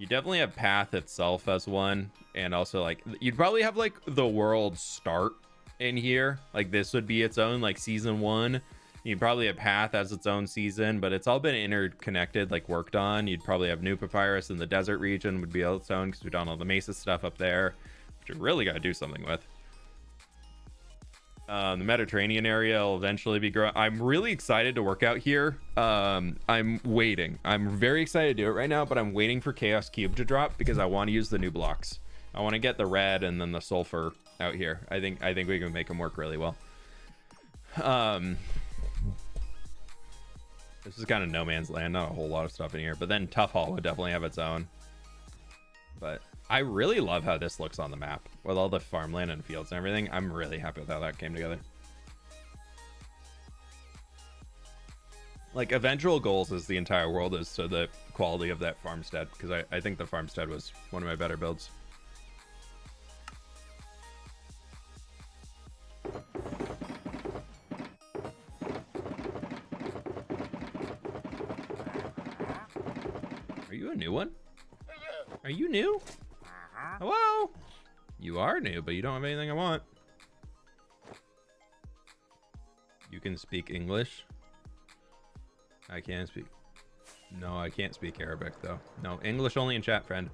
definitely have Path itself as one, and also like you'd probably have like the world start in here. Like this would be its own like season 1. You'd probably have Path as its own season, but it's all been interconnected, like worked on. You'd probably have New Papyrus in the desert region would be its own because we've done all the Mesa stuff up there, which we really got to do something with. The Mediterranean area will eventually be growing. I'm really excited to work out here. I'm waiting. I'm very excited to do it right now, but I'm waiting for Chaos Cube to drop because I want to use the new blocks. I want to get the red and then the sulfur out here. I think we can make them work really well. This is kind of no man's land, not a whole lot of stuff in here, but then Tough Hall would definitely have its own. But I really love how this looks on the map with all the farmland and fields and everything. I'm really happy with how that came together. Like eventual goals is the entire world is to the quality of that farmstead, because I think the farmstead was one of my better builds. Are you a new one? Are you new? Hello? You are new, but you don't have anything I want. You can speak English? I can't speak. No, I can't speak Arabic, though. No, English only in chat, friend.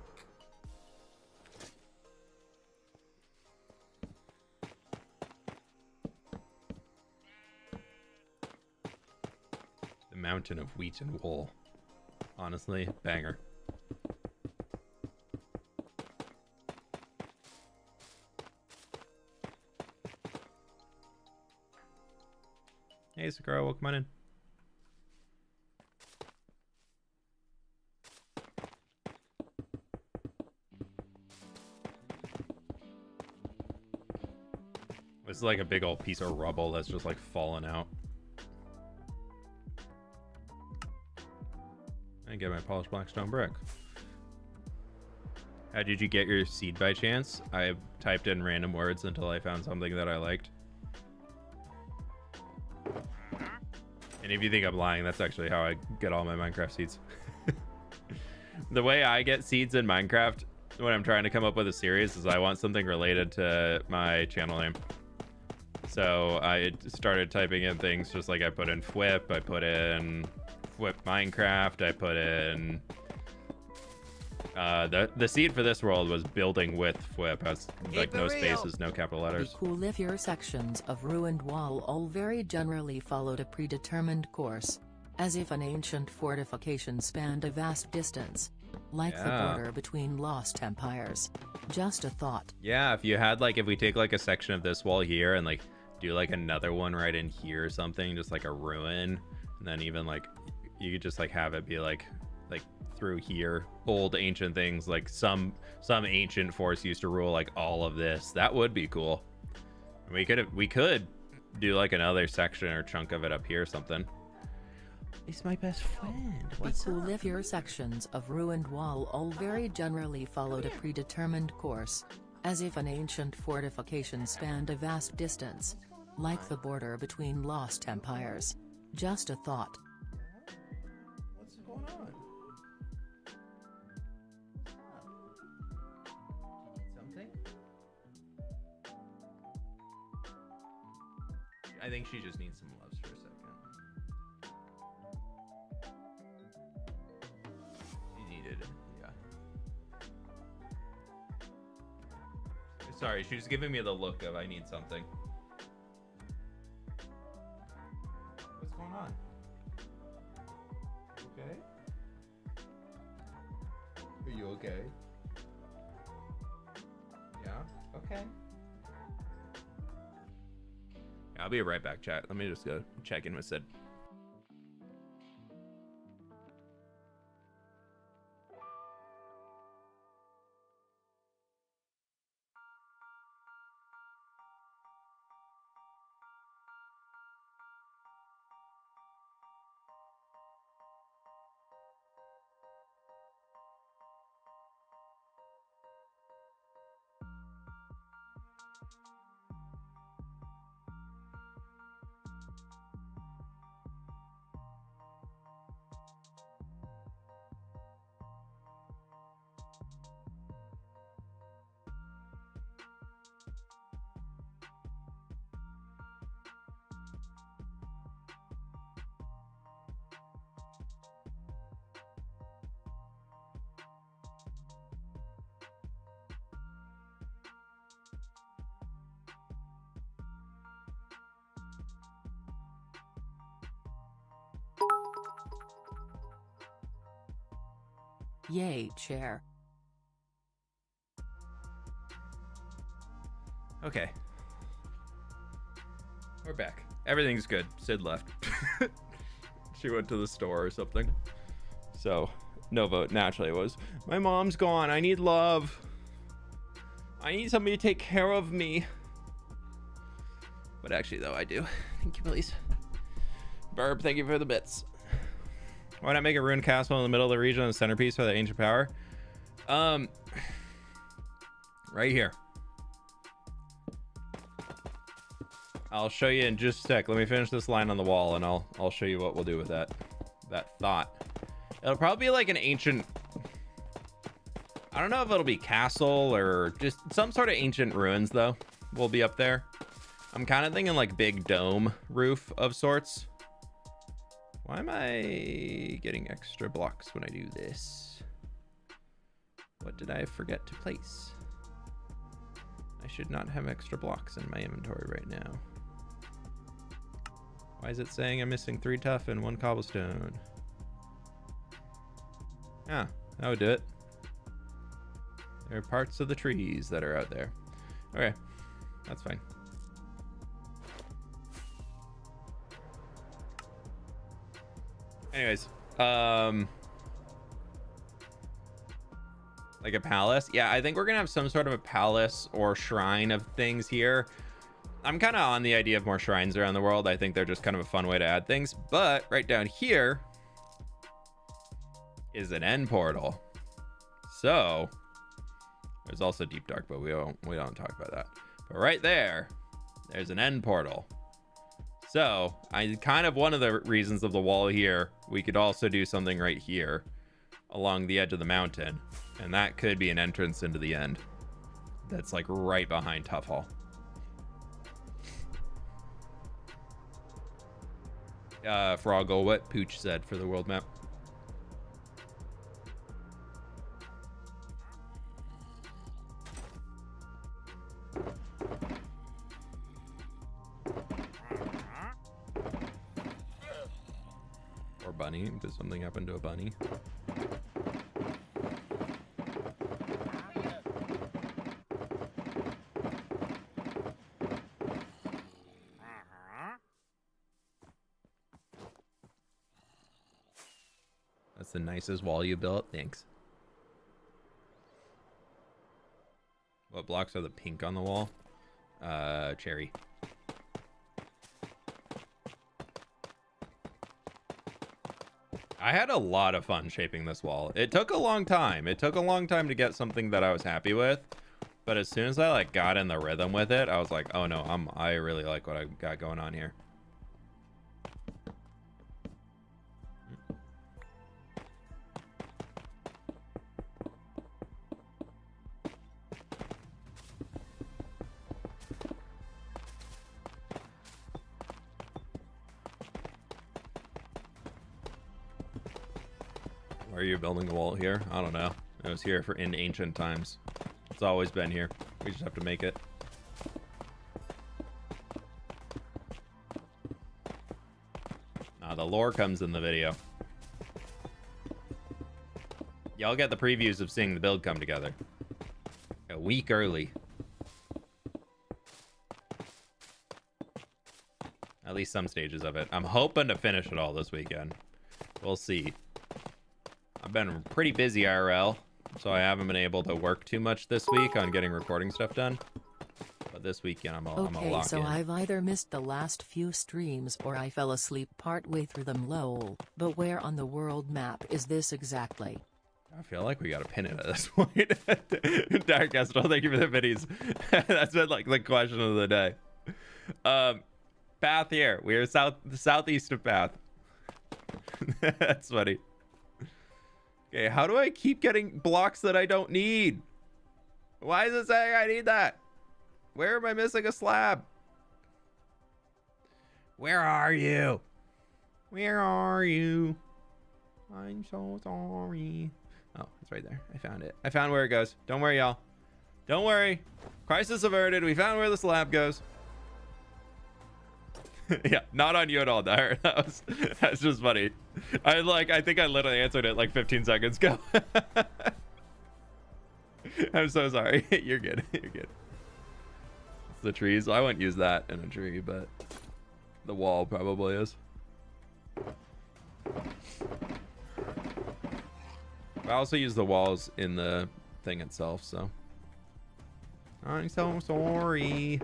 The mountain of wheat and wool. Honestly, banger. Hey, Sakura, welcome on in. This is like a big old piece of rubble that's just like fallen out. I get my polished blackstone brick. How did you get your seed by chance? I typed in random words until I found something that I liked. And if you think I'm lying, that's actually how I get all my Minecraft seeds. The way I get seeds in Minecraft when I'm trying to come up with a series is I want something related to my channel name. So I started typing in things just like I put in fWhip, I put in fWhip Minecraft, I put in the seed for this world was building with fWhip. Has like no spaces, no capital letters. Be cool if your sections of ruined wall all very generally followed a predetermined course, as if an ancient fortification spanned a vast distance, like the border between lost empires. Just a thought. Yeah, if you had like, if we take like a section of this wall here and like do like another one right in here or something, just like a ruin, and then even like you could just like have it be like through here, old ancient things, like some ancient force used to rule like all of this. That would be cool. We could do like another section or chunk of it up here or something. It's my best friend. What's Be cool up? if your sections of ruined wall all very generally followed a predetermined course, as if an ancient fortification spanned a vast distance, like the border between lost empires. Just a thought. What's going on? Something? I think she just needs some loves for a second. She needed it, yeah. Sorry, she was giving me the look of I need something. What's going on? Okay? Are you okay? Yeah? Okay. I'll be right back, chat. Let me just go check in with Sid. Yay, chair. Okay. We're back. Everything's good. Sid left. She went to the store or something. So, no vote. Naturally it was. My mom's gone. I need love. I need somebody to take care of me. But actually, though, I do. Thank you, please. Burb, thank you for the bits. Why not make a ruined castle in the middle of the region, the centerpiece for the ancient power? Right here. I'll show you in just a sec. Let me finish this line on the wall, and I'll show you what we'll do with that thought. It'll probably be like an ancient. I don't know if it'll be castle or just some sort of ancient ruins, though. Will be up there. I'm kind of thinking like big dome roof of sorts. Why am I getting extra blocks when I do this? What did I forget to place? I should not have extra blocks in my inventory right now. Why is it saying I'm missing 3 tough and 1 cobblestone? Ah, that would do it. There are parts of the trees that are out there. Okay, that's fine. Anyways, like a palace. Yeah, I think we're gonna have some sort of a palace or shrine of things here. I'm kind of on the idea of more shrines around the world. I think they're just kind of a fun way to add things. But right down here is an end portal. So there's also deep dark, but we don't talk about that. But right there's an end portal. So I kind of, one of the reasons of the wall here, we could also do something right here along the edge of the mountain. And that could be an entrance into the end. That's like right behind Tough Hall. Froggle, what Pooch said for the world map. Or bunny. Does something happen to a bunny? That's the nicest wall you built. Thanks. What blocks are the pink on the wall? Cherry. I had a lot of fun shaping this wall. It took a long time. It took a long time to get something that I was happy with. But as soon as I like got in the rhythm with it, I was like, oh no, I really like what I got going on here. Why are you building a wall here? I don't know. It was here in ancient times. It's always been here. We just have to make it. The lore comes in the video. Y'all get the previews of seeing the build come together. A week early. At least some stages of it. I'm hoping to finish it all this weekend. We'll see. I've been pretty busy IRL, so I haven't been able to work too much this week on getting recording stuff done. But this weekend, I'm all okay, locked so in. I've either missed the last few streams or I fell asleep partway through them, lol. But where on the world map is this exactly? I feel like we gotta pin it at this point. Dark Astral, thank you for the biddies. That's been like the question of the day. Path here. We are southeast of Path. That's funny. Okay, how do I keep getting blocks that I don't need? Why is it saying I need that? Where am I missing a slab? Where are you? Where are you? I'm so sorry. Oh, it's right there. I found it. I found where it goes. Don't worry, y'all. Don't worry. Crisis averted. We found where the slab goes. Yeah, not on you at all, Dyer. That's just funny. I think I literally answered it like 15 seconds ago. I'm so sorry. You're good. You're good. It's the trees. I wouldn't use that in a tree, but the wall probably is. I also use the walls in the thing itself, so I'm so sorry.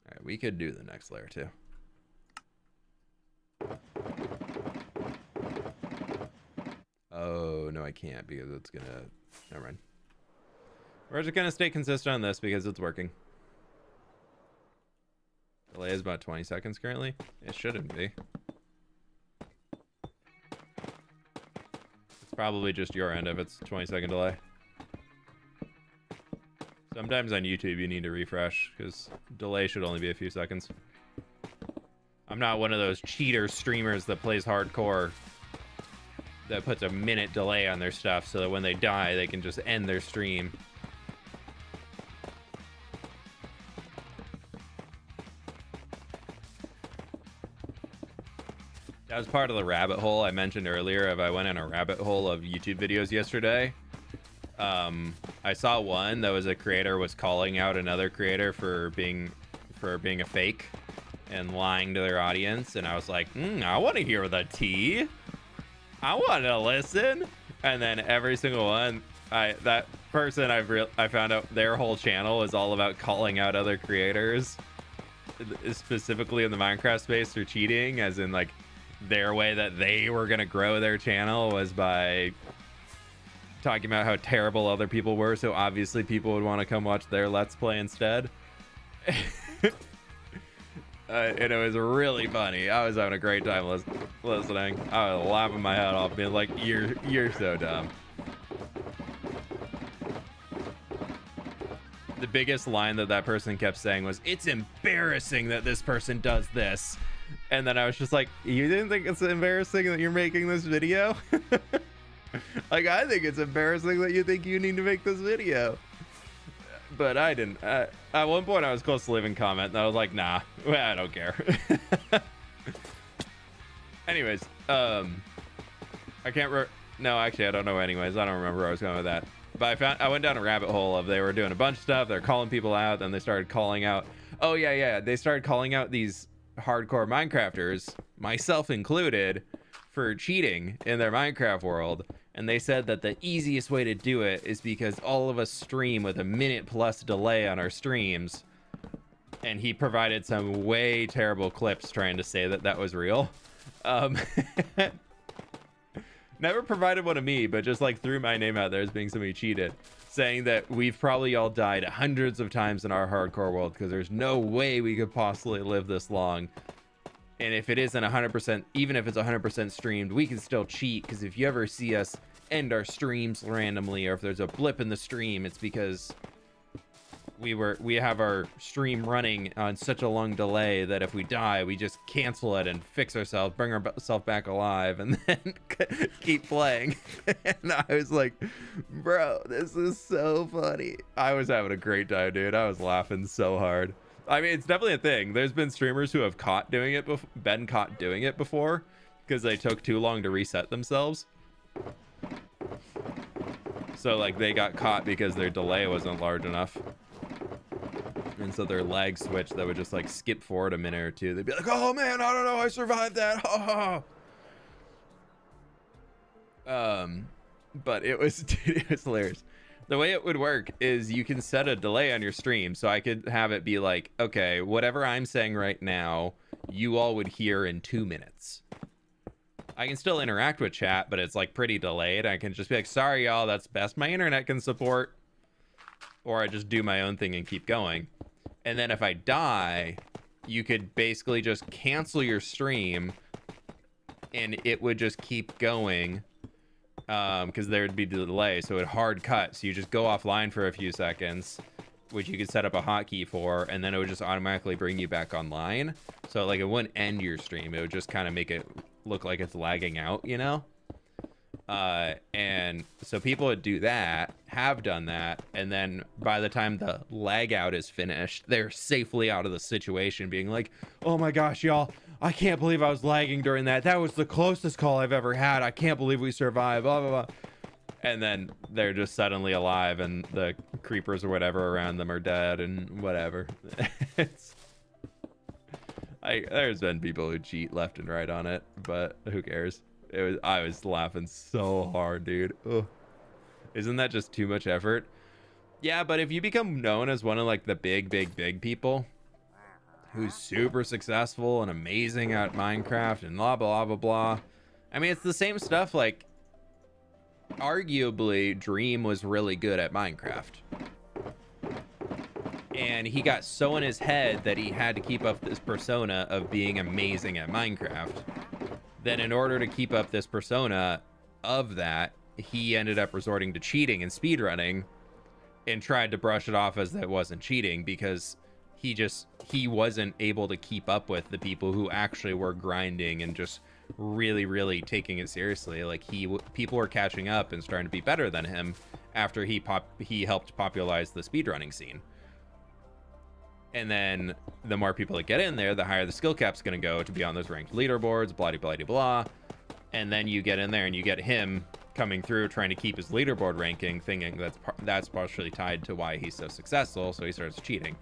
Alright, we could do the next layer too. Oh no, I can't because it's gonna, never mind. We're just gonna stay consistent on this because it's working. Delay is about 20 seconds currently. It shouldn't be. It's probably just your end if it's 20-second delay. Sometimes on YouTube you need to refresh because delay should only be a few seconds. I'm not one of those cheater streamers that plays hardcore that puts a minute delay on their stuff so that when they die they can just end their stream. That was part of the rabbit hole I mentioned earlier. If I went in a rabbit hole of YouTube videos yesterday, I saw one that was a creator was calling out another creator for being a fake and lying to their audience, and I was like, I want to hear the tea. I want to listen. And then every single one, that person I found out their whole channel is all about calling out other creators, specifically in the Minecraft space, for cheating, as in like their way that they were gonna grow their channel was by talking about how terrible other people were, so obviously people would want to come watch their Let's Play instead. And it was really funny. I was having a great time listening. I was laughing my head off, being like, you're so dumb. The biggest line that person kept saying was, it's embarrassing that this person does this. And then I was just like, you didn't think it's embarrassing that you're making this video? Like, I think it's embarrassing that you think you need to make this video. But I didn't. At one point, I was close to leaving a comment, and I was like, nah, I don't care. Anyways, I can't no, actually, I don't know anyways. I don't remember where I was going with that. But I went down a rabbit hole of they were doing a bunch of stuff. They're calling people out, then they started calling out. Oh, yeah. They started calling out these hardcore Minecrafters, myself included, for cheating in their Minecraft world. And they said that the easiest way to do it is because all of us stream with a minute plus delay on our streams. And he provided some way terrible clips trying to say that was real. Never provided one of me, but just like threw my name out there as being somebody who cheated, saying that we've probably all died hundreds of times in our hardcore world because there's no way we could possibly live this long. And if it isn't 100%, even if it's 100% streamed, we can still cheat, because if you ever see us end our streams randomly, or if there's a blip in the stream, it's because we have our stream running on such a long delay that if we die, we just cancel it and fix ourselves, bring ourselves back alive, and then keep playing. And I was like, bro, this is so funny. I was having a great time, dude. I was laughing so hard. I mean, it's definitely a thing. There's been streamers who have been caught doing it before because they took too long to reset themselves. So like they got caught because their delay wasn't large enough. And so their lag switch that would just like skip forward a minute or two. They'd be like, oh man, I don't know, I survived that. But it was, dude, it was hilarious. The way it would work is you can set a delay on your stream, so I could have it be like, okay, whatever I'm saying right now, you all would hear in 2 minutes. I can still interact with chat, but it's like pretty delayed. I can just be like, sorry y'all, that's best my internet can support. Or I just do my own thing and keep going. And then if I die, you could basically just cancel your stream and it would just keep going. Because there would be delay, so it would hard cut. So you just go offline for a few seconds, which you could set up a hotkey for, and then it would just automatically bring you back online. So like it wouldn't end your stream, it would just kind of make it look like it's lagging out, you know? And so people would do that, have done that, and then by the time the lag out is finished, they're safely out of the situation, being like, oh my gosh, y'all, I can't believe I was lagging during that. That was the closest call I've ever had. I can't believe we survived, blah, blah, blah. And then they're just suddenly alive, and the creepers or whatever around them are dead, and whatever. There's been people who cheat left and right on it, but who cares? I was laughing so hard, dude. Ugh. Isn't that just too much effort? Yeah, but if you become known as one of like the big people who's super successful and amazing at Minecraft and blah, blah, blah, blah. I mean, it's the same stuff. Like, arguably, Dream was really good at Minecraft. And he got so in his head that he had to keep up this persona of being amazing at Minecraft. Then in order to keep up this persona of that, he ended up resorting to cheating and speedrunning and tried to brush it off as that wasn't cheating, because he wasn't able to keep up with the people who actually were grinding and just really taking it seriously. Like, people were catching up and starting to be better than him after he helped popularize the speedrunning scene. And then the more people that get in there, the higher the skill cap's going to go to be on those ranked leaderboards, blah, blah, blah, blah. And then you get in there and you get him coming through trying to keep his leaderboard ranking, thinking that's partially tied to why he's so successful. So he starts cheating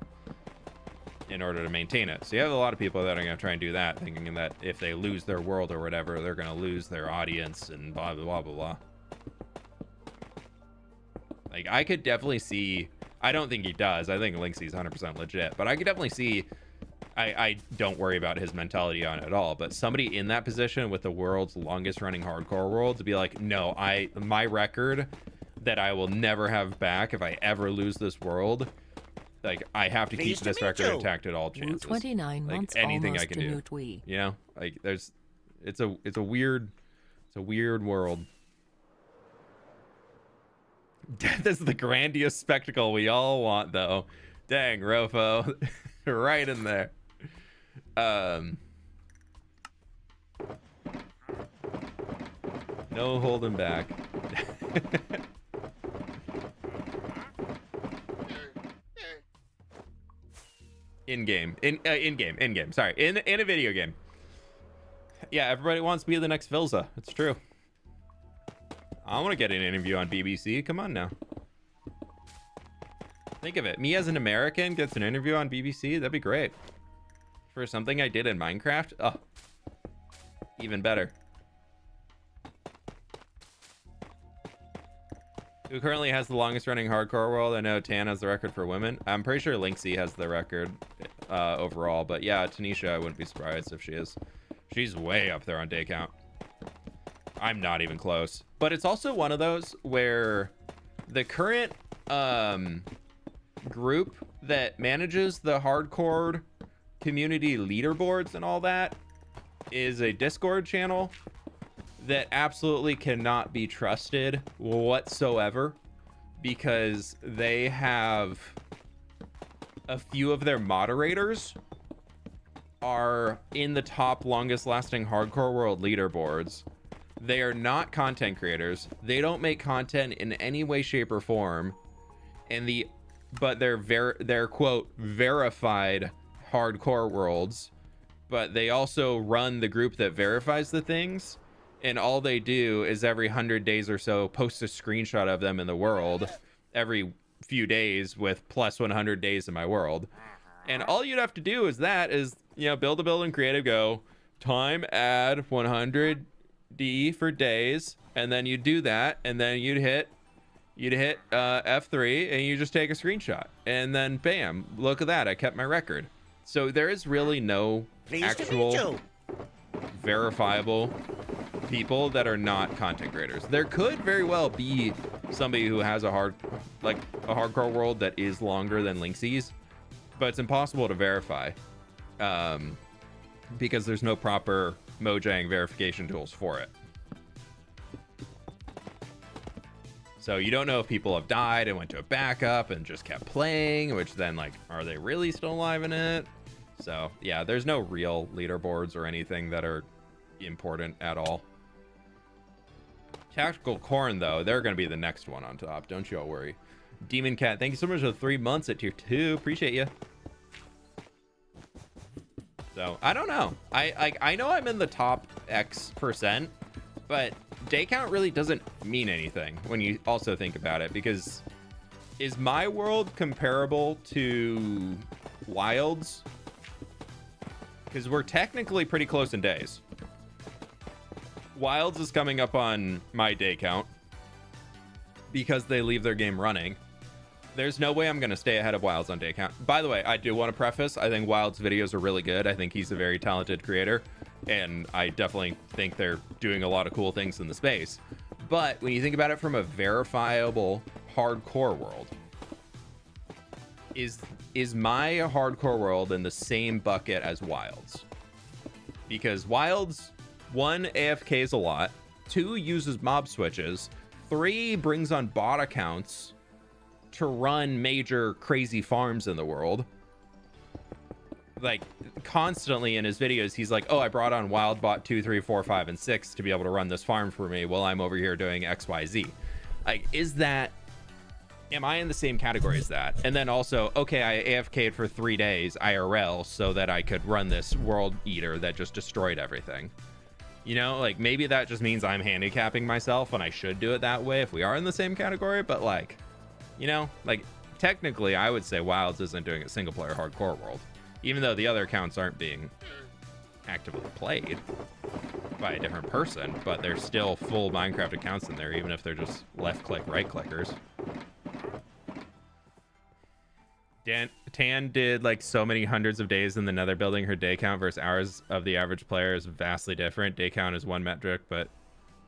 in order to maintain it. So you have a lot of people that are going to try and do that, thinking that if they lose their world or whatever, they're going to lose their audience and blah, blah, blah, blah, blah. Like, I could definitely see... I don't think he does. I think Linksy's 100% legit, but I could definitely see. I don't worry about his mentality on it at all. But somebody in that position with the world's longest running hardcore world to be like, no, my record that I will never have back if I ever lose this world, like, I have to keep this record intact at all chances. 29 like, months anything almost I can do. Tweet. You know, like, it's a weird world. Death is the grandiose spectacle we all want, though. Dang, Rofo. Right in there. No holding back. In-game. Sorry. In a video game. Yeah, everybody wants to be the next Vilza. It's true. I want to get an interview on BBC. Come on now. Think of it. Me as an American gets an interview on BBC. That'd be great. For something I did in Minecraft. Oh, even better. Who currently has the longest running hardcore world? I know Tan has the record for women. I'm pretty sure Linksy has the record overall. But yeah, Tanisha, I wouldn't be surprised if she is. She's way up there on day count. I'm not even close. But it's also one of those where the current group that manages the hardcore community leaderboards and all that is a Discord channel that absolutely cannot be trusted whatsoever, because they have a few of their moderators are in the top longest lasting hardcore world leaderboards. They are not content creators. They don't make content in any way, shape, or form. But they're quote verified hardcore worlds. But they also run the group that verifies the things. And all they do is every 100 days or so post a screenshot of them in the world every few days with plus 100 days in my world. And all you'd have to do is build a build and creative, go time add 100 D for days, and then you do that, and then you'd hit F3 and you just take a screenshot, and then bam, look at that, I kept my record. So there is really no actual verifiable people that are not content creators. There could very well be somebody who has a hardcore world that is longer than Linksy's, but it's impossible to verify because there's no proper Mojang verification tools for it. So you don't know if people have died and went to a backup and just kept playing, which then, like, are they really still alive in it? So yeah, there's no real leaderboards or anything that are important at all. Tactical Corn, though, they're going to be the next one on top. Don't you all worry. Demon Cat, thank you so much for the 3 months at tier 2. Appreciate you. So, I don't know. I know I'm in the top X%, but day count really doesn't mean anything when you also think about it, because is my world comparable to Wild's? Because we're technically pretty close in days. Wilds is coming up on my day count because they leave their game running. There's no way I'm going to stay ahead of Wilds on day count. By the way, I do want to preface, I think Wilds videos are really good. I think he's a very talented creator, and I definitely think they're doing a lot of cool things in the space. But when you think about it from a verifiable hardcore world, is my hardcore world in the same bucket as Wilds? Because Wilds, 1, AFKs a lot, 2, uses mob switches, 3, brings on bot accounts to run major crazy farms in the world. Like, constantly in his videos, he's like, oh, I brought on wild bot 2, 3, 4, 5, and 6 to be able to run this farm for me while I'm over here doing XYZ. Like, am I in the same category as that? And then also, okay, I AFK'd for 3 days IRL so that I could run this world eater that just destroyed everything. You know, like, maybe that just means I'm handicapping myself and I should do it that way if we are in the same category, but like, you know, like, technically I would say Wilds isn't doing a single player hardcore world, even though the other accounts aren't being actively played by a different person, but they're still full Minecraft accounts in there, even if they're just left click, right clickers. Tan did like so many hundreds of days in the nether building. Her day count versus hours of the average player is vastly different. Day count is one metric, but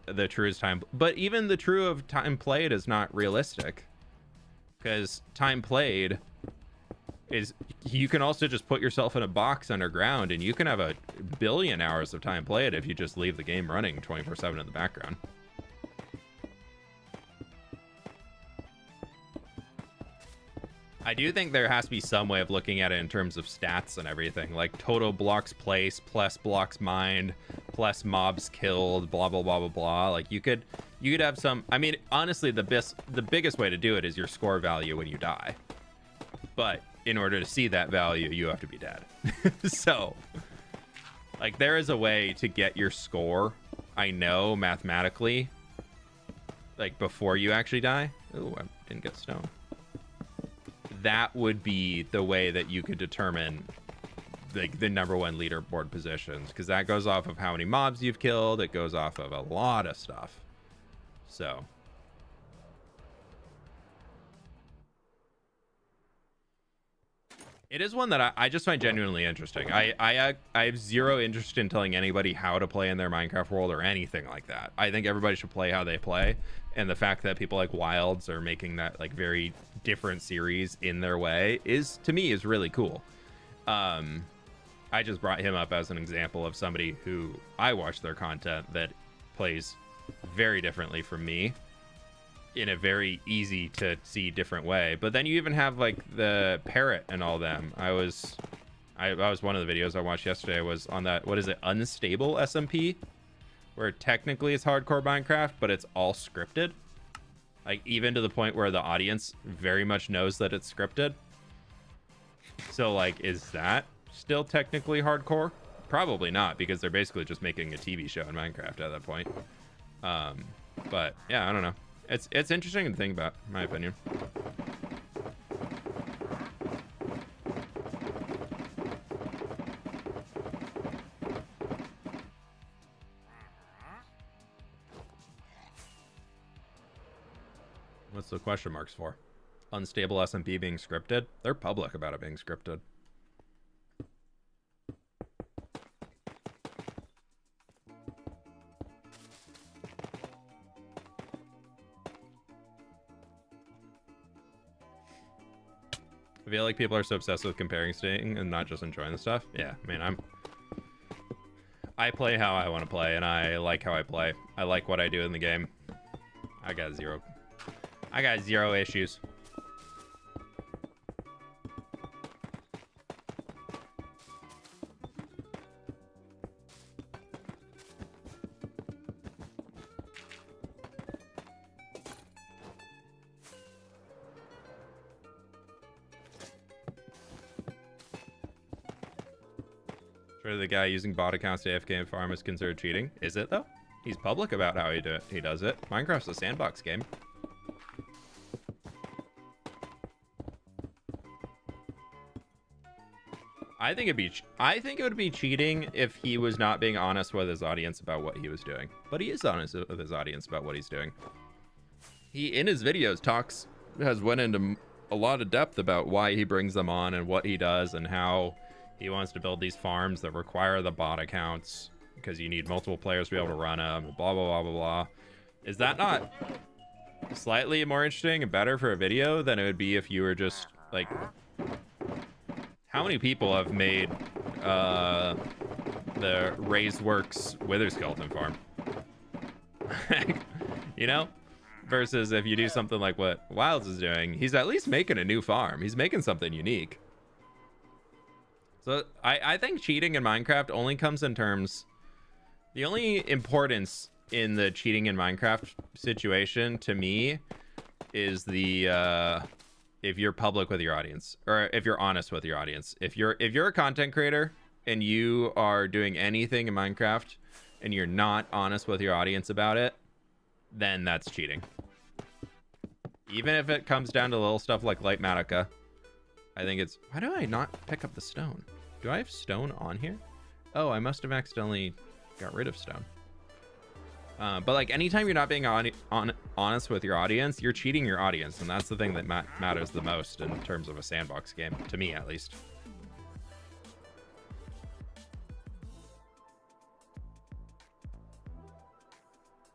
the true is time. But even the true of time played is not realistic, because time played is, you can also just put yourself in a box underground and you can have a billion hours of time played if you just leave the game running 24/7 in the background. I do think there has to be some way of looking at it in terms of stats and everything, like total blocks placed plus blocks mined plus mobs killed, blah blah blah blah blah. Like you could have some. I mean, honestly, the biggest way to do it is your score value when you die. But in order to see that value, you have to be dead. So, like, there is a way to get your score, I know, mathematically, like before you actually die. Oh, I didn't get stone. That would be the way that you could determine like the #1 leaderboard positions, because that goes off of how many mobs you've killed. It goes off of a lot of stuff. So it is one that I just find genuinely interesting. I have zero interest in telling anybody how to play in their Minecraft world or anything like that. I think everybody should play how they play, and the fact that people like Wilds are making that like very different series in their way is, to me, is really cool. I just brought him up as an example of somebody who I watch their content that plays very differently from me in a very easy to see different way. But then you even have like the Parrot and all them. I was one of the videos I watched yesterday was on that, what is it, unstable SMP, where technically it's hardcore Minecraft, but it's all scripted, like even to the point where the audience very much knows that it's scripted. So like, is that still technically hardcore? Probably not, because they're basically just making a TV show in Minecraft at that point. But yeah, I don't know. It's interesting to think about, in my opinion. What's the question marks for? Unstable SMP being scripted? They're public about it being scripted. I feel like people are so obsessed with comparing staying and not just enjoying the stuff. Yeah, I mean, I play how I want to play, and I like how I play. I like what I do in the game. I got zero issues. Sure, the guy using bot accounts to AFK and farm is considered cheating. Is it though? He's public about how he does it. Minecraft's a sandbox game. I think it would be cheating if he was not being honest with his audience about what he was doing. But he is honest with his audience about what he's doing. He, in his videos, has went into a lot of depth about why he brings them on and what he does and how he wants to build these farms that require the bot accounts because you need multiple players to be able to run them, blah, blah, blah, blah, blah. Is that not slightly more interesting and better for a video than it would be if you were just, like... How many people have made the Raised Works Wither Skeleton farm? You know? Versus if you do something like what Wilds is doing, he's at least making a new farm. He's making something unique. So I think cheating in Minecraft only comes in terms... The only importance in the cheating in Minecraft situation, to me, is the... if you're public with your audience, or if you're honest with your audience. If you're a content creator and you are doing anything in Minecraft and you're not honest with your audience about it, then that's cheating. Even if it comes down to little stuff like Lightmatica, I think it's... Why do I not pick up the stone? Do I have stone on here? Oh, I must have accidentally got rid of stone. But like anytime you're not being honest with your audience, you're cheating your audience, and that's the thing that matters the most in terms of a sandbox game, to me at least.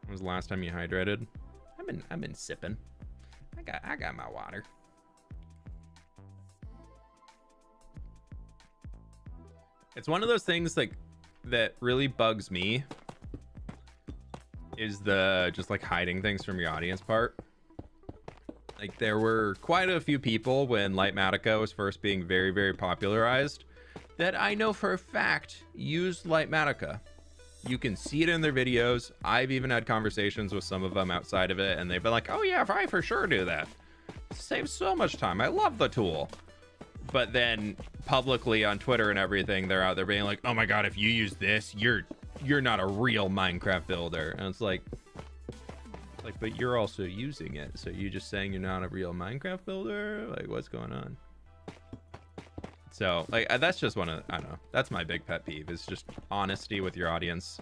When was the last time you hydrated? I've been sipping. I got my water. It's one of those things like that really bugs me. Is the just like hiding things from your audience part. Like there were quite a few people when Lightmatica was first being very, very popularized that I know for a fact used Lightmatica. You can see it in their videos. I've even had conversations with some of them outside of it, and they've been like, oh yeah, I for sure do that. It saves so much time. I love the tool. But then publicly on Twitter and everything, they're out there being like, oh my god, if you use this, you're not a real Minecraft builder. And it's like, but you're also using it. So you just saying you're not a real Minecraft builder? Like, what's going on? So, like, that's just one of, I don't know. That's my big pet peeve, is just honesty with your audience.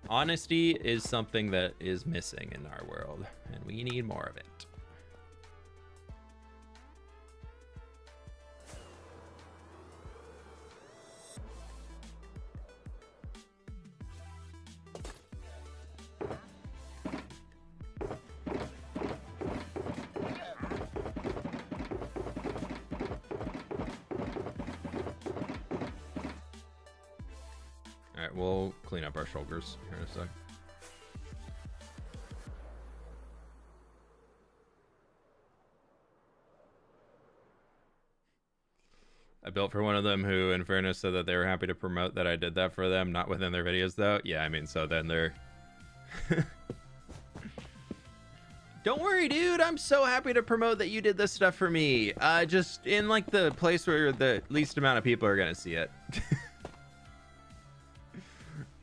Honesty is something that is missing in our world, and we need more of it. Alright, we'll clean up our shoulders here in a sec. I built for one of them who, in fairness, said that they were happy to promote that I did that for them, not within their videos, though. Yeah, I mean, so then they're... Don't worry, dude. I'm so happy to promote that you did this stuff for me. Just in, like, the place where the least amount of people are gonna see it.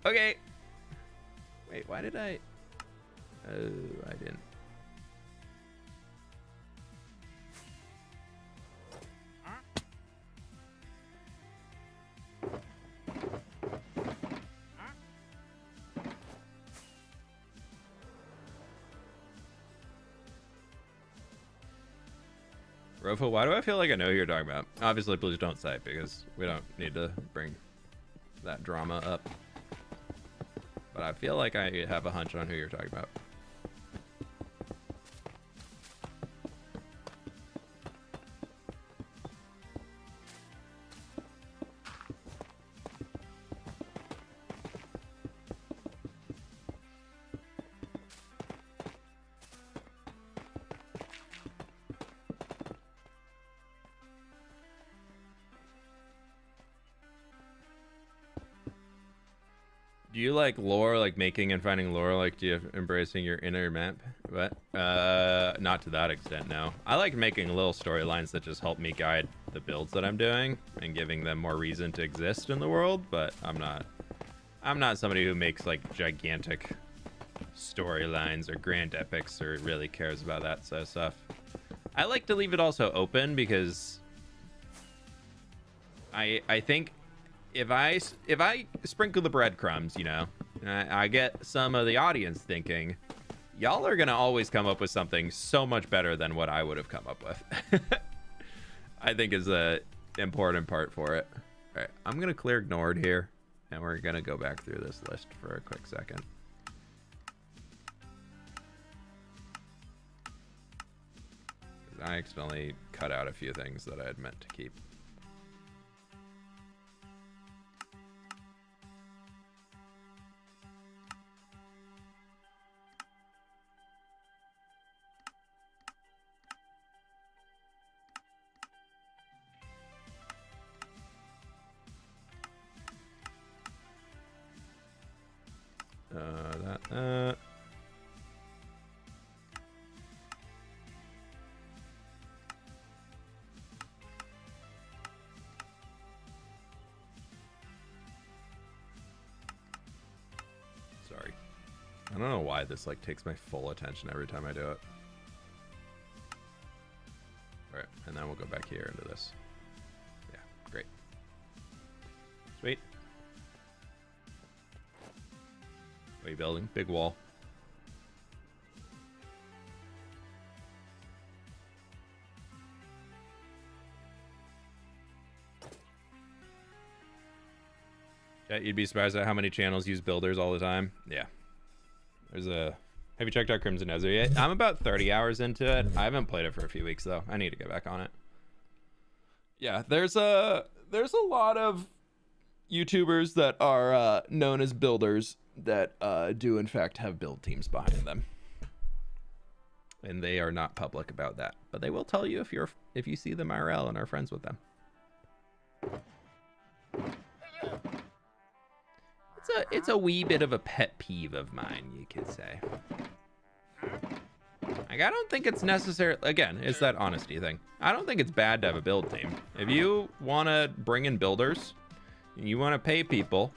Okay. Wait, why did I... Oh, I didn't. Rofo, why do I feel like I know who you're talking about? Obviously, please don't say it, because we don't need to bring that drama up. But I feel like I have a hunch on who you're talking about. Do you like lore, like making and finding lore, like do you have embracing your inner map? But not to that extent, no. I like making little storylines that just help me guide the builds that I'm doing and giving them more reason to exist in the world, but I'm not somebody who makes like gigantic storylines or grand epics or really cares about that sort of stuff. I like to leave it also open because I think if I sprinkle the breadcrumbs, you know, I get some of the audience thinking, y'all are gonna always come up with something so much better than what I would have come up with. I think is a important part for it. All right, I'm gonna clear ignored here, and we're gonna go back through this list for a quick second. I accidentally cut out a few things that I had meant to keep. That. Sorry. I don't know why this like takes my full attention every time I do it. All right, and then we'll go back here into this. Yeah, great. Sweet. What are you building? Big wall. Yeah, you'd be surprised at how many channels use builders all the time. Yeah. There's a... Have you checked out Crimson Desert yet? I'm about 30 hours into it. I haven't played it for a few weeks, though. I need to get back on it. Yeah, there's a lot of YouTubers that are known as builders that do in fact have build teams behind them, and they are not public about that, but they will tell you if you see them IRL and are friends with them. It's a wee bit of a pet peeve of mine, you could say. Like, I don't think it's necessary. Again, it's that honesty thing. I don't think it's bad to have a build team. If you want to bring in builders and you want to pay people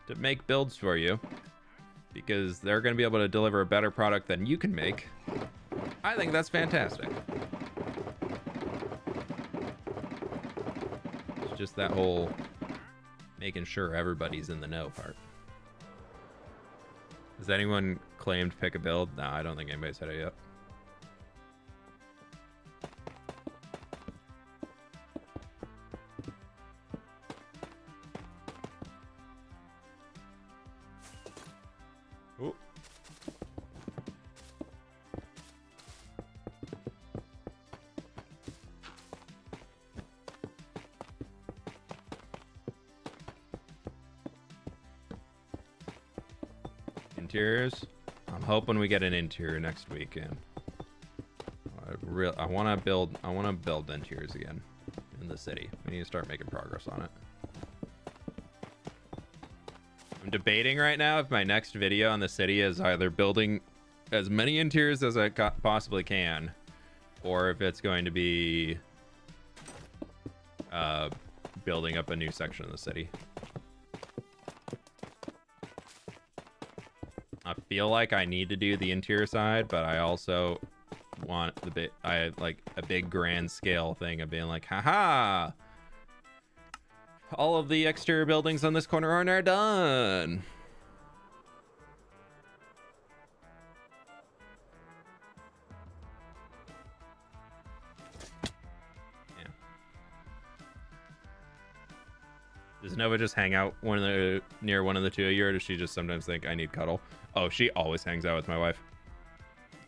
to make builds for you because they're going to be able to deliver a better product than you can make, I think that's fantastic. It's just that whole making sure everybody's in the know part. Has anyone claimed pick a build? No, I don't think anybody's said it yet. Ooh. Interiors. I'm hoping we get an interior next weekend. I want to build interiors again in the city. We need to start making progress on it. I'm debating right now if my next video on the city is either building as many interiors as I possibly can, or if it's going to be building up a new section of the city. I feel like I need to do the interior side, but I also want I like a big grand scale thing of being like, haha, all of the exterior buildings on this corner are now done. Yeah. Does Nova just hang out near one of the two of you, or does she just sometimes think I need cuddle? Oh, she always hangs out with my wife.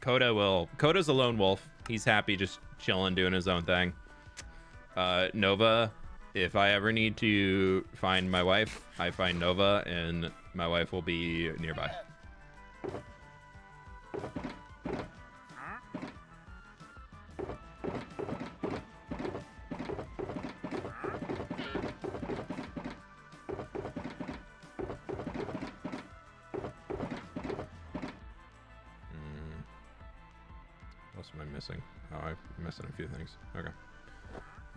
Coda's a lone wolf. He's happy just chilling, doing his own thing. Nova, if I ever need to find my wife, I find Nova, and my wife will be nearby. What else am I missing? Oh, I'm missing a few things. Okay.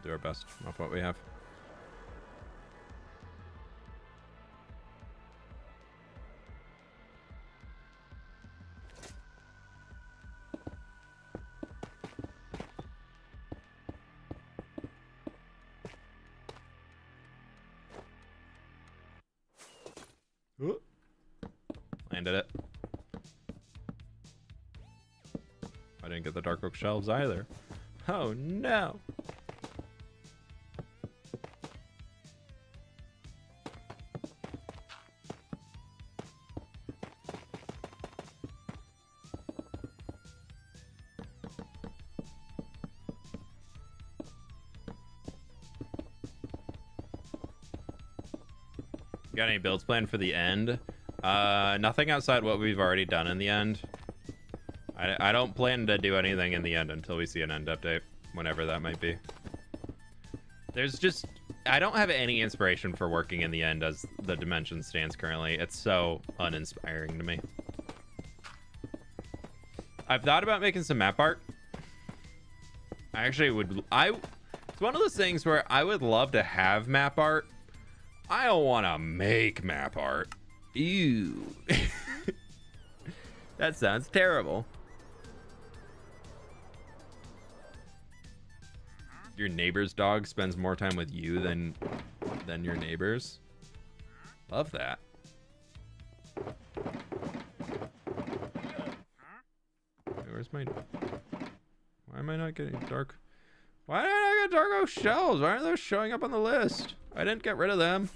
Do our best off what we have. Ooh. Landed it. I didn't get the dark oak shelves either. Oh no. Got any builds planned for the end? Nothing outside what we've already done in the end. I don't plan to do anything in the end until we see an end update, whenever that might be. There's just... I don't have any inspiration for working in the end as the dimension stands currently. It's so uninspiring to me. I've thought about making some map art. I actually would... It's one of those things where I would love to have map art. I don't want to make map art. Ew. That sounds terrible. Your neighbor's dog spends more time with you than your neighbor's. Love that. Where's my... Why am I not getting dark... Why did I not get dark oak shells? Why aren't those showing up on the list? I didn't get rid of them.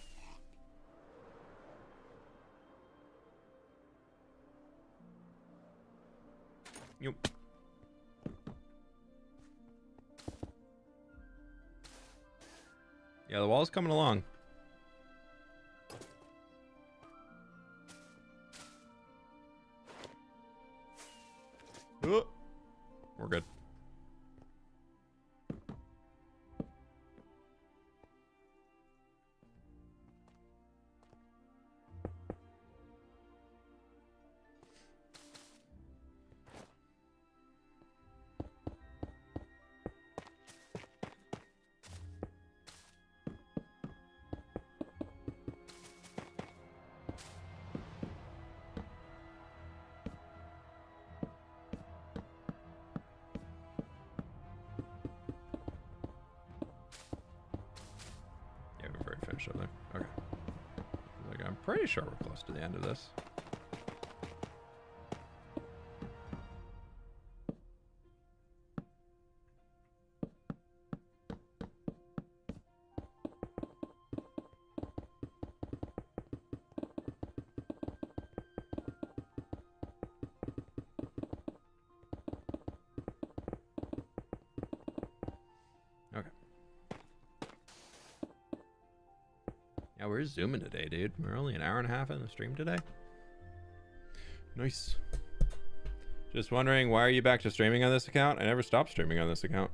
Yep. Yeah, the wall's coming along. We're good. Over there. Okay. Like, I'm pretty sure we're close to the end of this. Yeah, we're zooming today, dude. We're only an hour and a half in the stream today. Nice. Just wondering, why are you back to streaming on this account? I never stopped streaming on this account.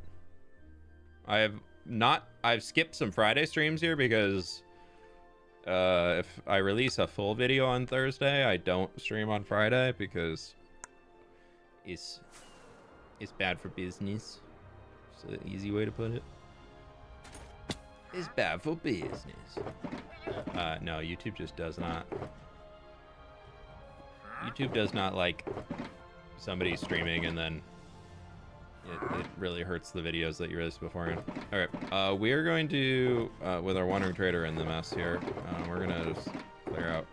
I've skipped some Friday streams here because if I release a full video on Thursday, I don't stream on Friday because it's bad for business. It's an easy way to put it. It's bad for business. No, YouTube just does not. YouTube does not like somebody streaming and then it really hurts the videos that you released beforehand. All right, we are going to, with our wandering trader in the mess here, we're gonna just clear out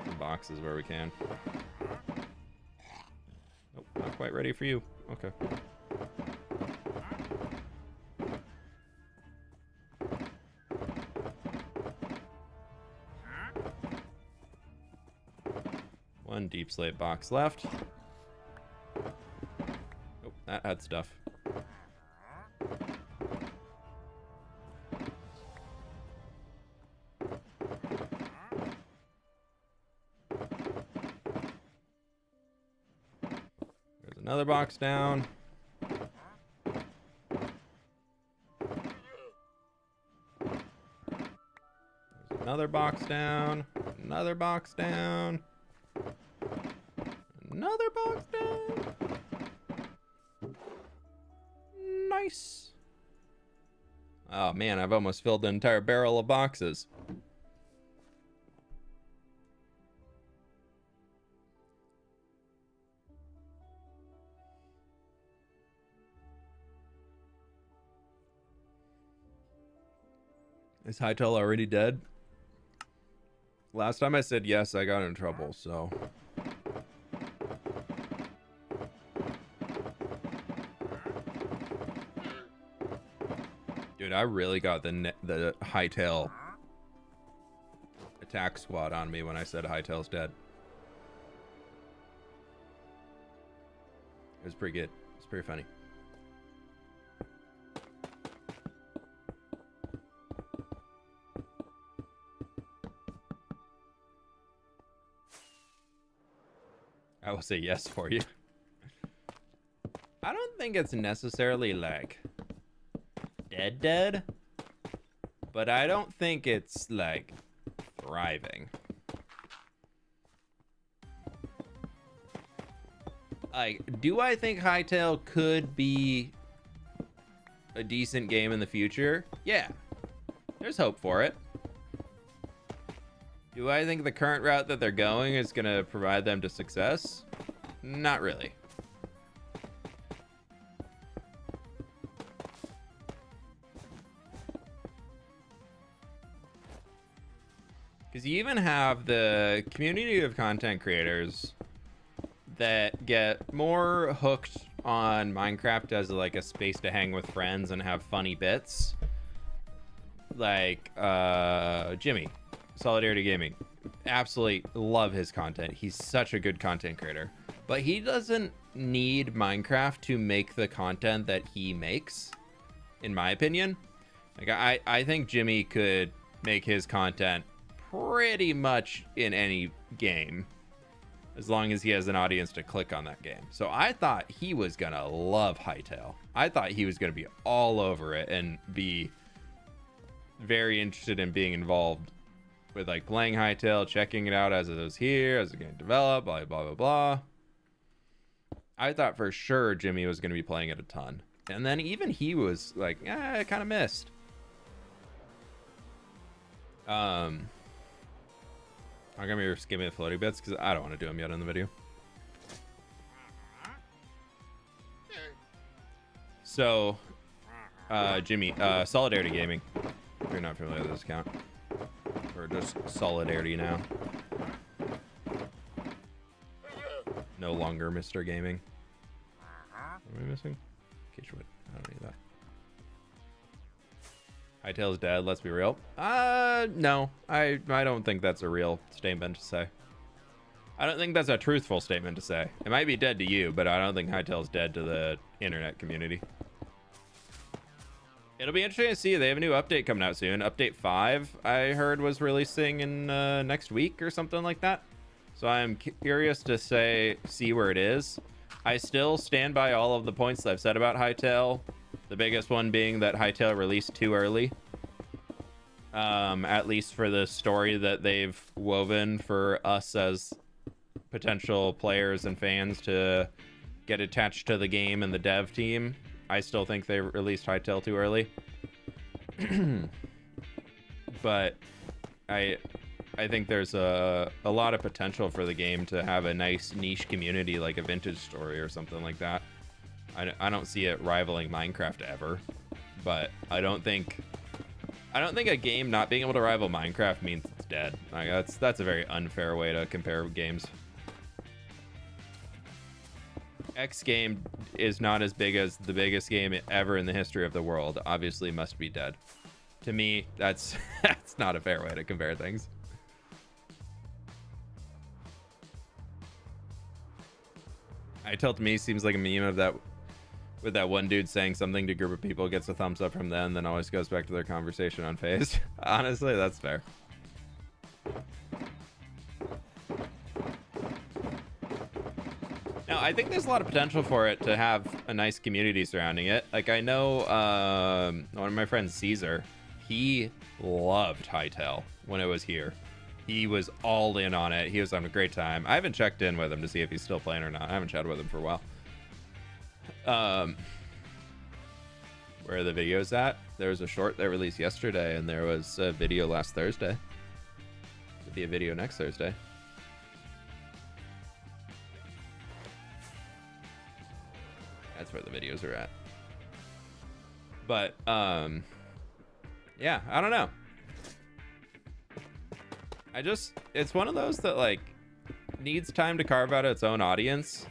some boxes where we can. Nope, not quite ready for you. Okay. One deep slate box left. Oh, that had stuff. There's another box down. There's another box down. Another box down. Another box down. Nice. Oh man, I've almost filled the entire barrel of boxes. Is Hytale already dead? Last time I said yes, I got in trouble, so. Dude, I really got the Hytale attack squad on me when I said Hytale's dead. It was pretty good. It's pretty funny. I will say yes for you. I don't think it's necessarily like dead, but I don't think it's like thriving. Like, do I think Hytale could be a decent game in the future? Yeah, there's hope for it. Do I think the current route that they're going is going to provide them to success? Not really. Because you even have the community of content creators that get more hooked on Minecraft as like a space to hang with friends and have funny bits. Like Jimmy. Solidarity Gaming. Absolutely love his content. He's such a good content creator. But he doesn't need Minecraft to make the content that he makes, in my opinion. Like I think Jimmy could make his content pretty much in any game, as long as he has an audience to click on that game. So I thought he was gonna love Hytale. I thought he was gonna be all over it and be very interested in being involved with like playing Hytale, checking it out as it was here, as it getting developed, blah, blah, blah, blah. I thought for sure Jimmy was going to be playing it a ton. And then even he was like, I kind of missed. I'm going to be skimming the floaty bits because I don't want to do them yet in the video. So, Jimmy, Solidarity Gaming. If you're not familiar with this account. Or just Solidarity now. No longer Mr. Gaming. What am I missing? Kitchwood. I don't need that. Hytale's dead, let's be real. No. I don't think that's a real statement to say. I don't think that's a truthful statement to say. It might be dead to you, but I don't think Hytale's dead to the internet community. It'll be interesting to see. They have a new update coming out soon. Update 5, I heard, was releasing in next week or something like that. So I'm curious to see where it is. I still stand by all of the points that I've said about Hytale. The biggest one being that Hytale released too early. At least for the story that they've woven for us as potential players and fans to get attached to the game and the dev team. I still think they released Hytale too early. But I think there's a lot of potential for the game to have a nice niche community like a Vintage Story or something like that. I don't see it rivaling Minecraft ever, but I don't think a game not being able to rival Minecraft means it's dead. Like that's a very unfair way to compare games. X game is not as big as the biggest game ever in the history of the world. Obviously must be dead. To me, that's not a fair way to compare things. Hytale to me seems like a meme of that, with that one dude saying something to a group of people, gets a thumbs up from them, then always goes back to their conversation on Phase. Honestly, that's fair. Now, I think there's a lot of potential for it to have a nice community surrounding it. Like, I know one of my friends, Caesar, he loved Hytale when it was here. He was all in on it. He was having a great time. I haven't checked in with him to see if he's still playing or not. I haven't chatted with him for a while. where the video's at. There was a short that released yesterday, and there was a video last Thursday. There'll be a video next Thursday. That's where the videos are at. But yeah, I don't know. It's one of those that like needs time to carve out its own audience,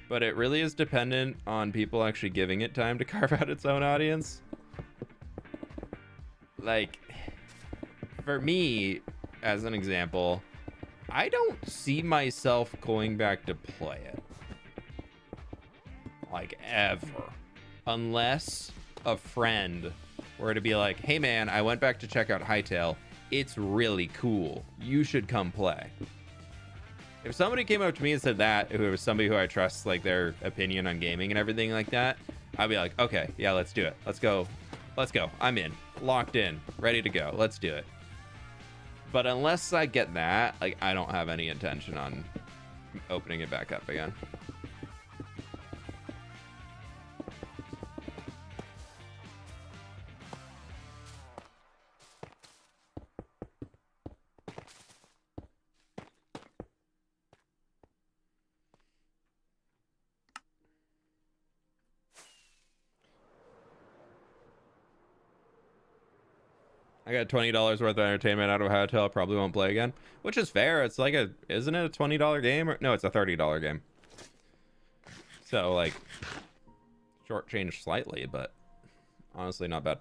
but it really is dependent on people actually giving it time to carve out its own audience. Like, for me, as an example, I don't see myself going back to play it. Like, ever. Unless a friend were to be like, hey man, I went back to check out Hytale. It's really cool. You should come play. If somebody came up to me and said that, who was somebody who I trust, like their opinion on gaming and everything like that, I'd be like, okay, yeah, let's do it. Let's go. Let's go. I'm in. Locked in. Ready to go. Let's do it. But unless I get that, like, I don't have any intention on opening it back up again. I got $20 worth of entertainment out of Hytale. I probably won't play again, which is fair. It's like isn't it a $20 game? Or, no, it's a $30 game. So like, shortchanged slightly, but honestly not bad.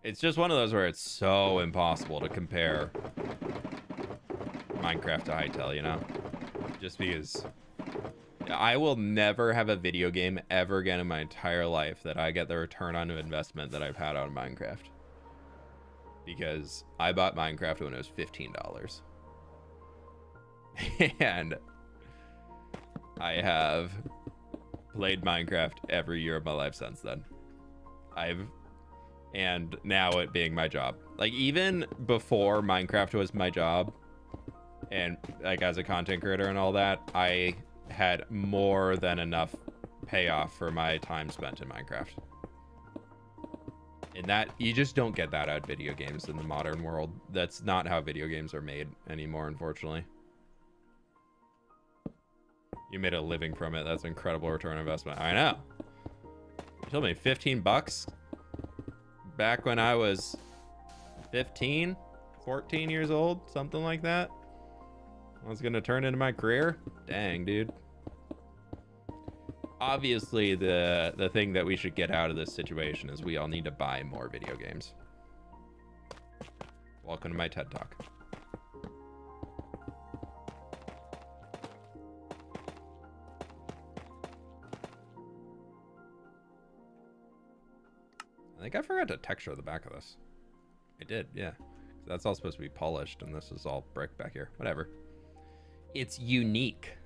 It's just one of those where it's so impossible to compare Minecraft to Hytale, you know? Just because I will never have a video game ever again in my entire life that I get the return on investment that I've had on Minecraft. Because I bought Minecraft when it was $15. And I have played Minecraft every year of my life since then. And now it being my job. Like, even before Minecraft was my job, and like as a content creator and all that, I had more than enough payoff for my time spent in Minecraft. And that, you just don't get that out of video games in the modern world. That's not how video games are made anymore, unfortunately. You made a living from it. That's an incredible return on investment. I know. You told me 15 bucks back when I was 15, 14 years old, something like that. I was going to turn into my career. Dang, dude. Obviously, the thing that we should get out of this situation is we all need to buy more video games. Welcome to my TED Talk. I think I forgot to texture the back of this. I did, yeah. That's all supposed to be polished, and this is all brick back here. Whatever. It's unique.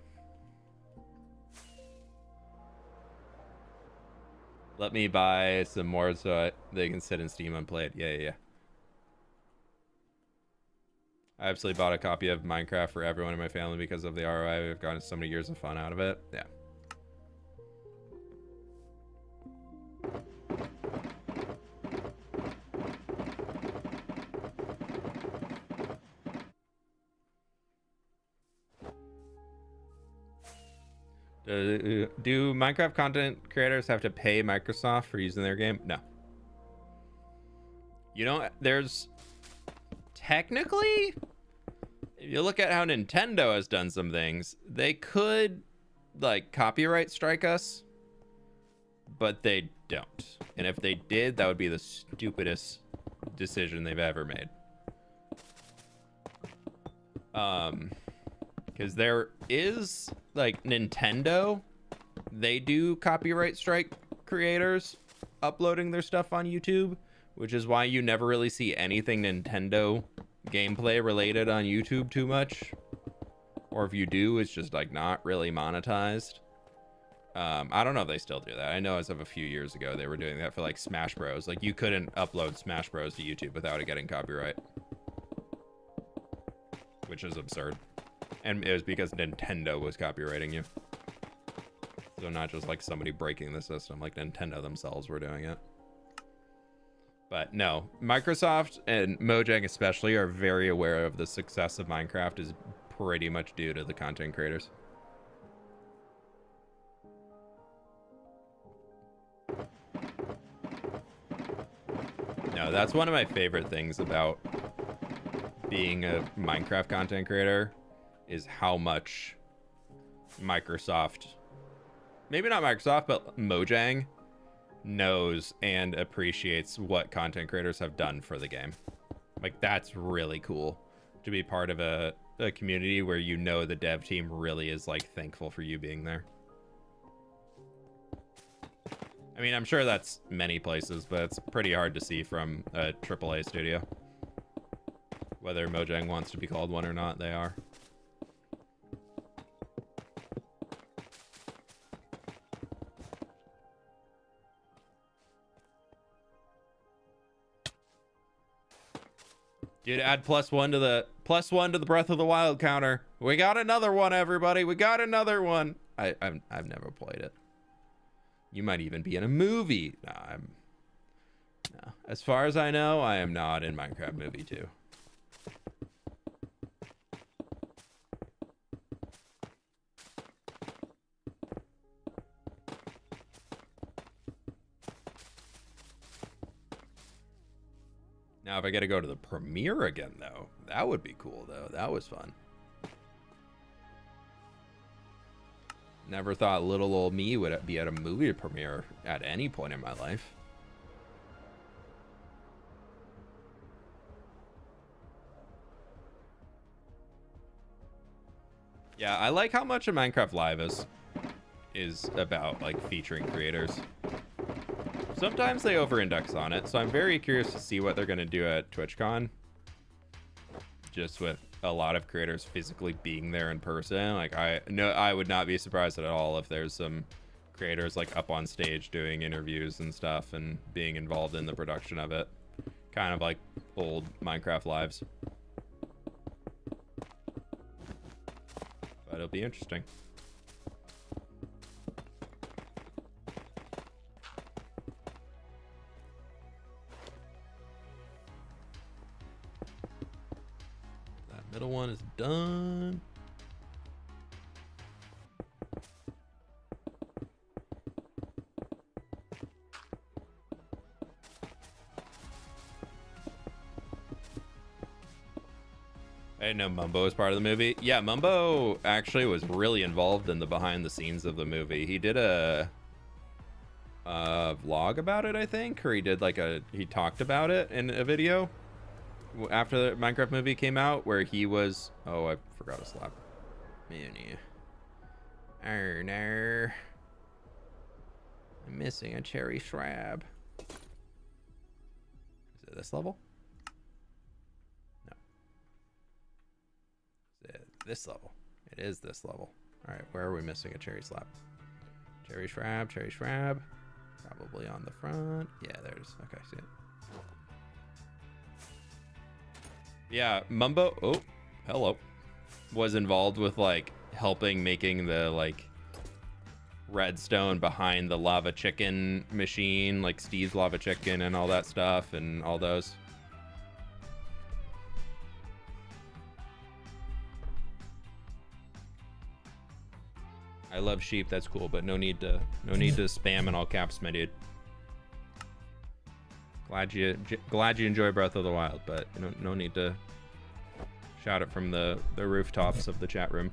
Let me buy some more so they can sit in Steam unplayed. Yeah. I absolutely bought a copy of Minecraft for everyone in my family because of the ROI. We've gotten so many years of fun out of it. Yeah. Do Minecraft content creators have to pay Microsoft for using their game? No. You know, there's technically, if you look at how Nintendo has done some things, they could like copyright strike us, but they don't. And if they did, that would be the stupidest decision they've ever made. Because there is, like, Nintendo, they do copyright strike creators uploading their stuff on YouTube, which is why you never really see anything Nintendo gameplay related on YouTube too much. Or if you do, it's just, like, not really monetized. I don't know if they still do that. I know as of a few years ago, they were doing that for, like, Smash Bros. Like, you couldn't upload Smash Bros. To YouTube without it getting copyright. Which is absurd. And it was because Nintendo was copywriting you. So not just like somebody breaking the system, like Nintendo themselves were doing it. But no, Microsoft and Mojang especially are very aware of the success of Minecraft is pretty much due to the content creators. No, that's one of my favorite things about being a Minecraft content creator is how much Microsoft, maybe not Microsoft, but Mojang knows and appreciates what content creators have done for the game. Like, that's really cool to be part of a community where you know the dev team really is like thankful for you being there. I mean, I'm sure that's many places, but it's pretty hard to see from a AAA studio. Whether Mojang wants to be called one or not, they are. Dude, add +1 to the Breath of the Wild counter. We got another one, everybody. We got another one. I've never played it. You might even be in a movie. No. As far as I know, I am not in Minecraft Movie 2. Now, if I get to go to the premiere again, though, that would be cool, though. That was fun. Never thought little old me would be at a movie premiere at any point in my life. Yeah, I like how much of Minecraft Live is about, like, featuring creators. Sometimes they over-index on it, so I'm very curious to see what they're going to do at TwitchCon. Just with a lot of creators physically being there in person. Like, I would not be surprised at all if there's some creators, like, up on stage doing interviews and stuff and being involved in the production of it. Kind of like old Minecraft Lives. But it'll be interesting. Middle one is done. I didn't know Mumbo was part of the movie. Yeah, Mumbo actually was really involved in the behind the scenes of the movie. He did a vlog about it, I think, or he talked about it in a video after the Minecraft movie came out, where he was, oh, I forgot to slap Muni. Oh no, I'm missing a cherry shrub. Is it this level? No. Is it this level? It is this level. All right, where are we missing a cherry slab? Cherry shrub, probably on the front. Yeah, there it is. Okay, see it. Yeah, Mumbo, oh, hello, was involved with, like, helping making the, like, redstone behind the lava chicken machine, like Steve's lava chicken and all that stuff and all those. I love sheep, that's cool, but no need to spam in all caps, my dude. Glad you enjoy Breath of the Wild, but no need to shout it from the rooftops of the chat room.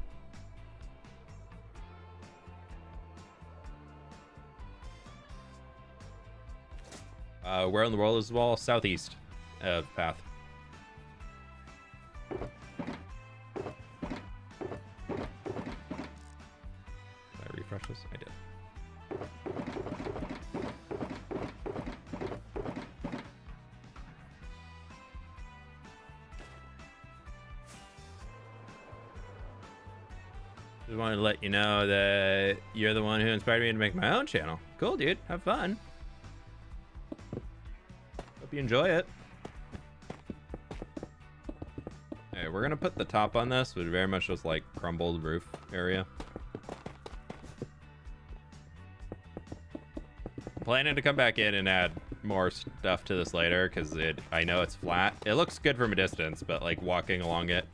Where in the world is the wall? Southeast of path. Did I refresh this? I did. Just wanted to let you know that you're the one who inspired me to make my own channel. Cool, dude. Have fun. Hope you enjoy it. Hey, we're gonna put the top on this, which very much just like crumbled roof area. planning to come back in and add more stuff to this later because I know it's flat. It looks good from a distance, but like walking along it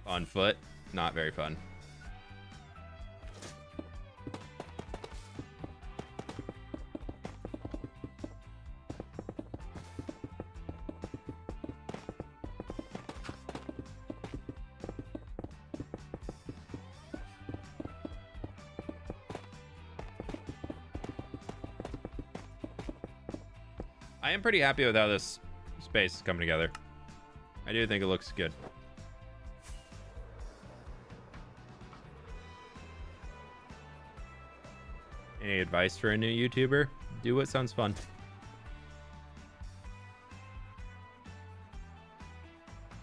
on foot, not very fun. I am pretty happy with how this space is coming together. I do think it looks good. Any advice for a new YouTuber? Do what sounds fun.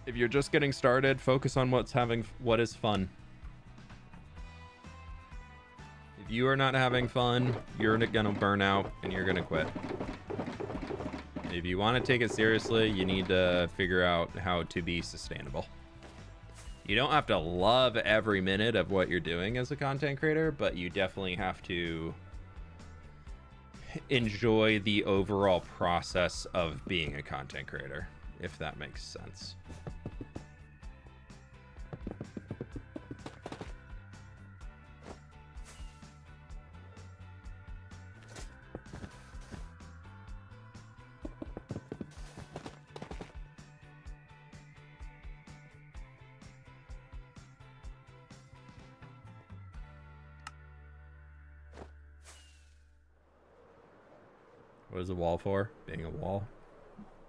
If you're just getting started, focus on what is fun. If you are not having fun, you're gonna burn out and you're gonna quit. If you want to take it seriously, you need to figure out how to be sustainable. You don't have to love every minute of what you're doing as a content creator, but you definitely have to enjoy the overall process of being a content creator, if that makes sense. What is a wall for? Being a wall.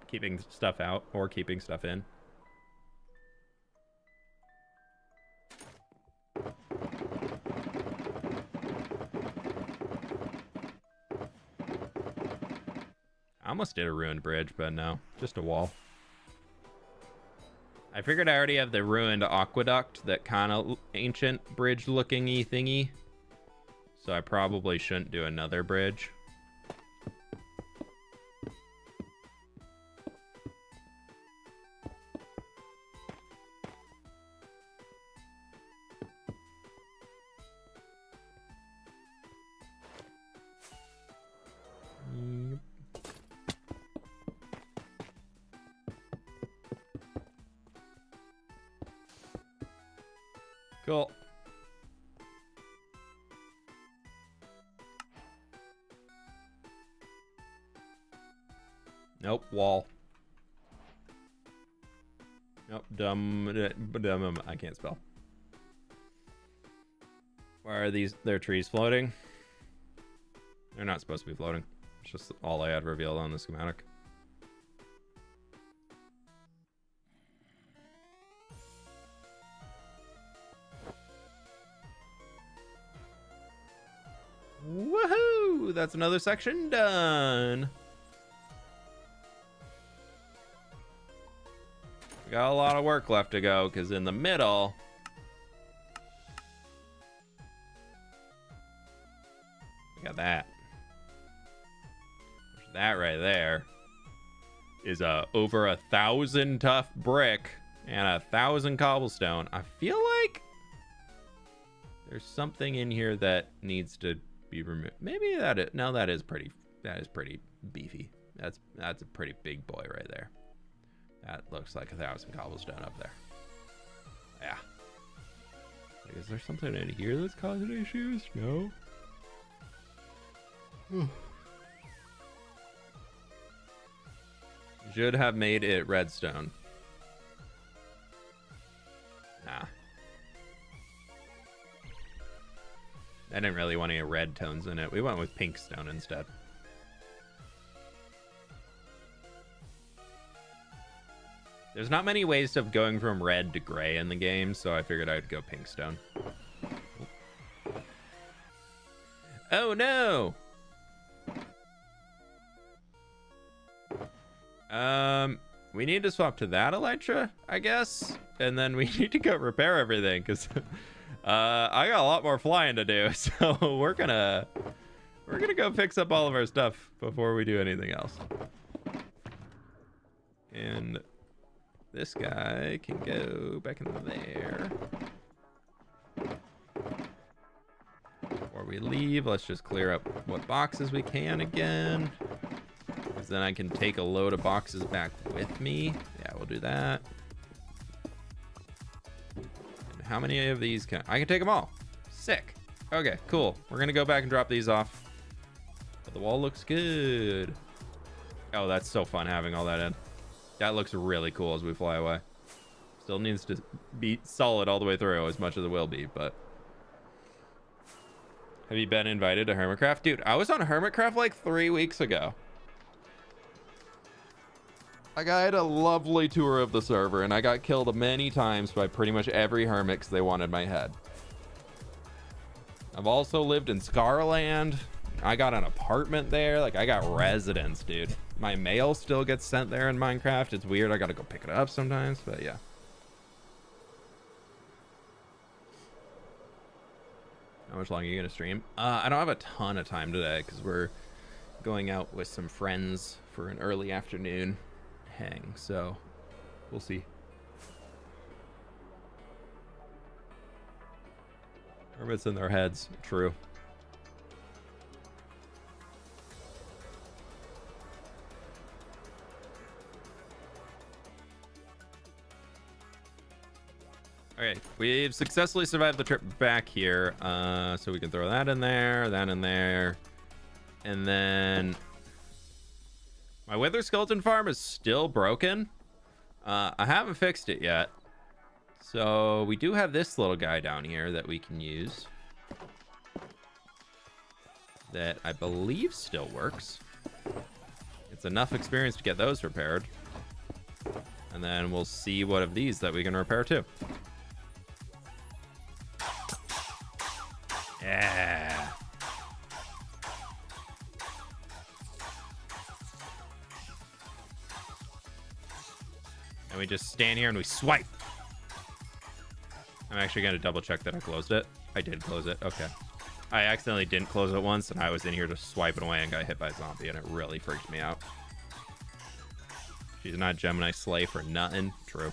Keeping stuff out or keeping stuff in. I almost did a ruined bridge, but no. Just a wall. I figured I already have the ruined aqueduct, that kind of ancient bridge-looking-y thingy. So I probably shouldn't do another bridge. Cool. Nope, wall. Nope, dumb, I can't spell. Why are these, they're trees floating? They're not supposed to be floating. It's just all I had revealed on the schematic. Woohoo! That's another section done. We got a lot of work left to go because in the middle, we got that. That right there is over 1,000 tough brick and 1,000 cobblestone. I feel like there's something in here that needs to be removed. Maybe that is pretty beefy. That's a pretty big boy right there. That looks like 1,000 cobblestone up there. Yeah. Like, is there something in here that's causing issues? No. Should have made it redstone. Nah. I didn't really want any red tones in it. We went with pink stone instead. There's not many ways of going from red to gray in the game, so I figured I'd go pink stone. Oh no! We need to swap to that elytra, I guess, and then we need to go repair everything because I got a lot more flying to do. So we're gonna go fix up all of our stuff before we do anything else. And this guy can go back in there. Before we leave, let's just clear up what boxes we can again. Because then I can take a load of boxes back with me. Yeah, we'll do that. And how many of these can I can take them all? Sick. Okay, cool. We're gonna go back and drop these off. But the wall looks good. Oh, that's so fun having all that in. That looks really cool as we fly away. Still needs to be solid all the way through, as much as it will be, but... Have you been invited to Hermitcraft? Dude, I was on Hermitcraft like 3 weeks ago. Like, I had a lovely tour of the server, and I got killed many times by pretty much every hermit 'cause they wanted my head. I've also lived in Scarland. I got an apartment there. Like, I got residence, dude. My mail still gets sent there in Minecraft. It's weird. I gotta go pick it up sometimes, but yeah. How much longer are you gonna stream? I don't have a ton of time today because we're going out with some friends for an early afternoon hang, so we'll see. Hermits in their heads, true. Okay, we've successfully survived the trip back here, so we can throw that in there, and then my wither skeleton farm is still broken. I haven't fixed it yet, so we do have this little guy down here that we can use that I believe still works. It's enough experience to get those repaired, and then we'll see what of these that we can repair too. Yeah. And we just stand here and we swipe. I'm actually going to double check that I closed it. I did close it. Okay. I accidentally didn't close it once, and I was in here just swiping away and got hit by a zombie, and it really freaked me out. She's not Gemini Slay for nothing. True.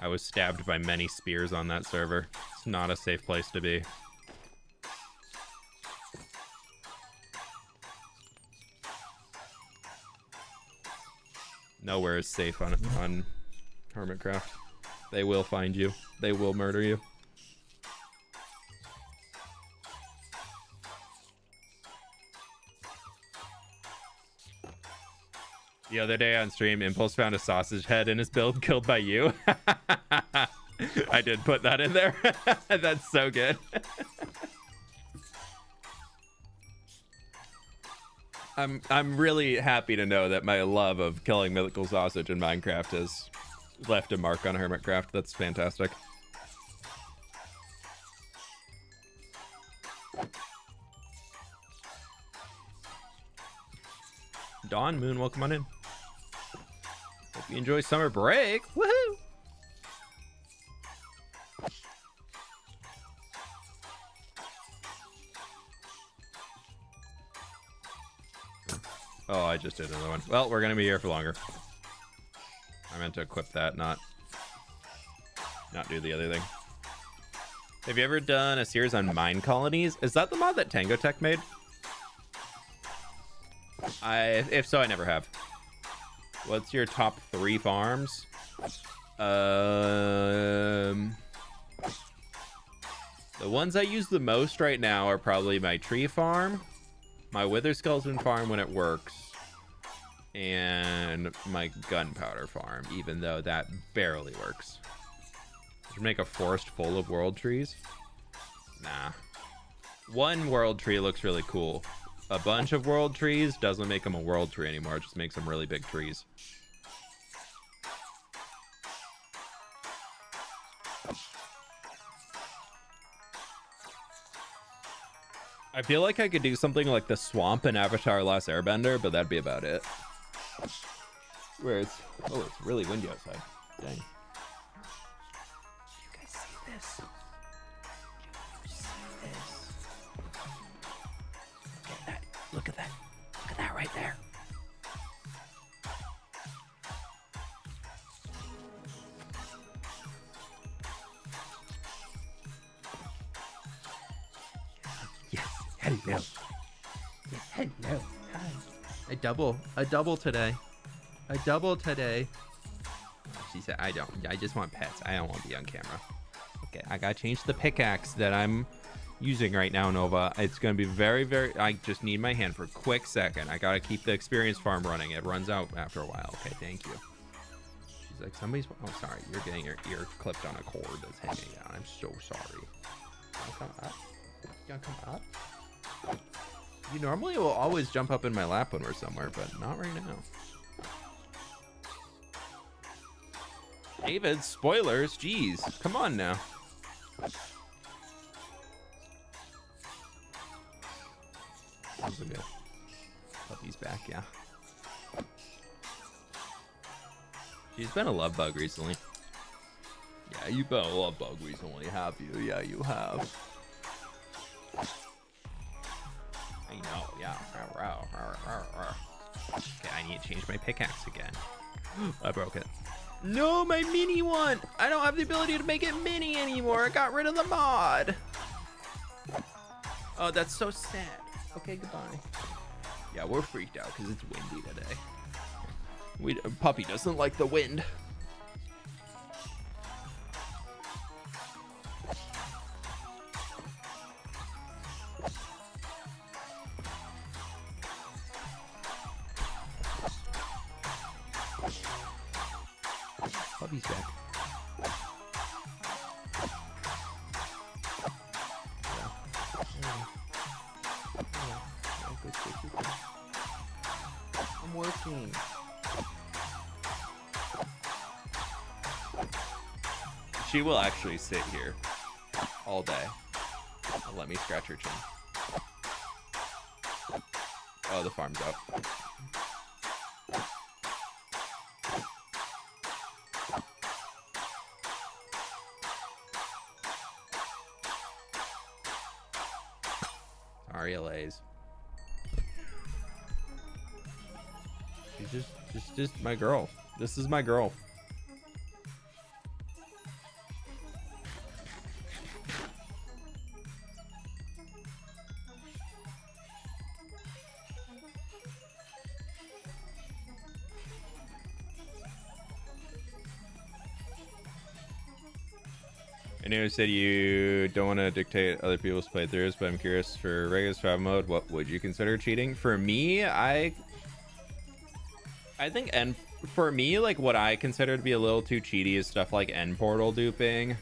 I was stabbed by many spears on that server. It's not a safe place to be. Nowhere is safe on Hermitcraft. They will find you. They will murder you. The other day on stream, Impulse found a sausage head in his build killed by you. I did put that in there. That's so good. I'm really happy to know that my love of killing mythical sausage in Minecraft has left a mark on Hermitcraft. That's fantastic. Dawn Moon, welcome on in. Hope you enjoy summer break. Woohoo! Oh, I just did another one. Well, we're gonna be here for longer. I meant to equip that, not do the other thing. Have you ever done a series on mine colonies? Is that the mod that Tango Tech made? If so, I never have. What's your top 3 farms? The ones I use the most right now are probably my tree farm, my wither skeleton farm when it works, and my gunpowder farm, even though that barely works. Should make a forest full of world trees? Nah. One world tree looks really cool. A bunch of world trees doesn't make them a world tree anymore. It just makes them really big trees. I feel like I could do something like the swamp in Avatar Last Airbender, but that'd be about it. Where it's... Oh, it's really windy outside. Dang. You guys see this? Do you see this? Look at that. Look at that. Look at that right there. Hello. Yes, hello. Hi. A double today. A double today. She said, I just want pets. I don't want to be on camera. Okay, I gotta change the pickaxe that I'm using right now, Nova. It's gonna be very, very, I just need my hand for a quick second. I gotta keep the experience farm running. It runs out after a while. Okay, thank you. She's like, somebody's, oh, sorry. You're getting your ear clipped on a cord that's hanging out. I'm so sorry. You wanna come up? You wanna come up? You normally will always jump up in my lap when we're somewhere, but not right now. David, spoilers, jeez, come on now. Those are good. Puppy's back, yeah. She's been a love bug recently. Yeah, you've been a love bug recently, have you? Yeah, you have. I know, yeah. Okay, I need to change my pickaxe again. I broke it. No, my mini one! I don't have the ability to make it mini anymore. I got rid of the mod. Oh, that's so sad. Okay, goodbye. Yeah, we're freaked out because it's windy today. Puppy doesn't like the wind. Puppy's back. I'm working. She will actually sit here all day and let me scratch her chin. Oh, the farm's out. RLAs. She's just my girl. This is my girl. I know you said you don't want to dictate other people's playthroughs, but I'm curious, for regular survival mode, what would you consider cheating? For me, I think, and for me, like, what I consider to be a little too cheaty is stuff like end portal duping.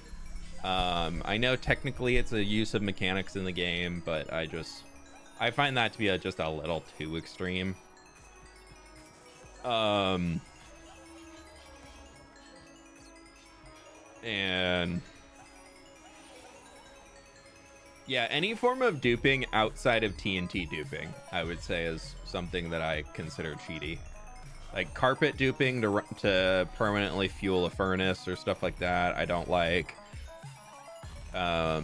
I know technically it's a use of mechanics in the game, but I find that to be just a little too extreme. And yeah, any form of duping outside of TNT duping, I would say, is something that I consider cheaty. Like carpet duping to permanently fuel a furnace or stuff like that, I don't like. I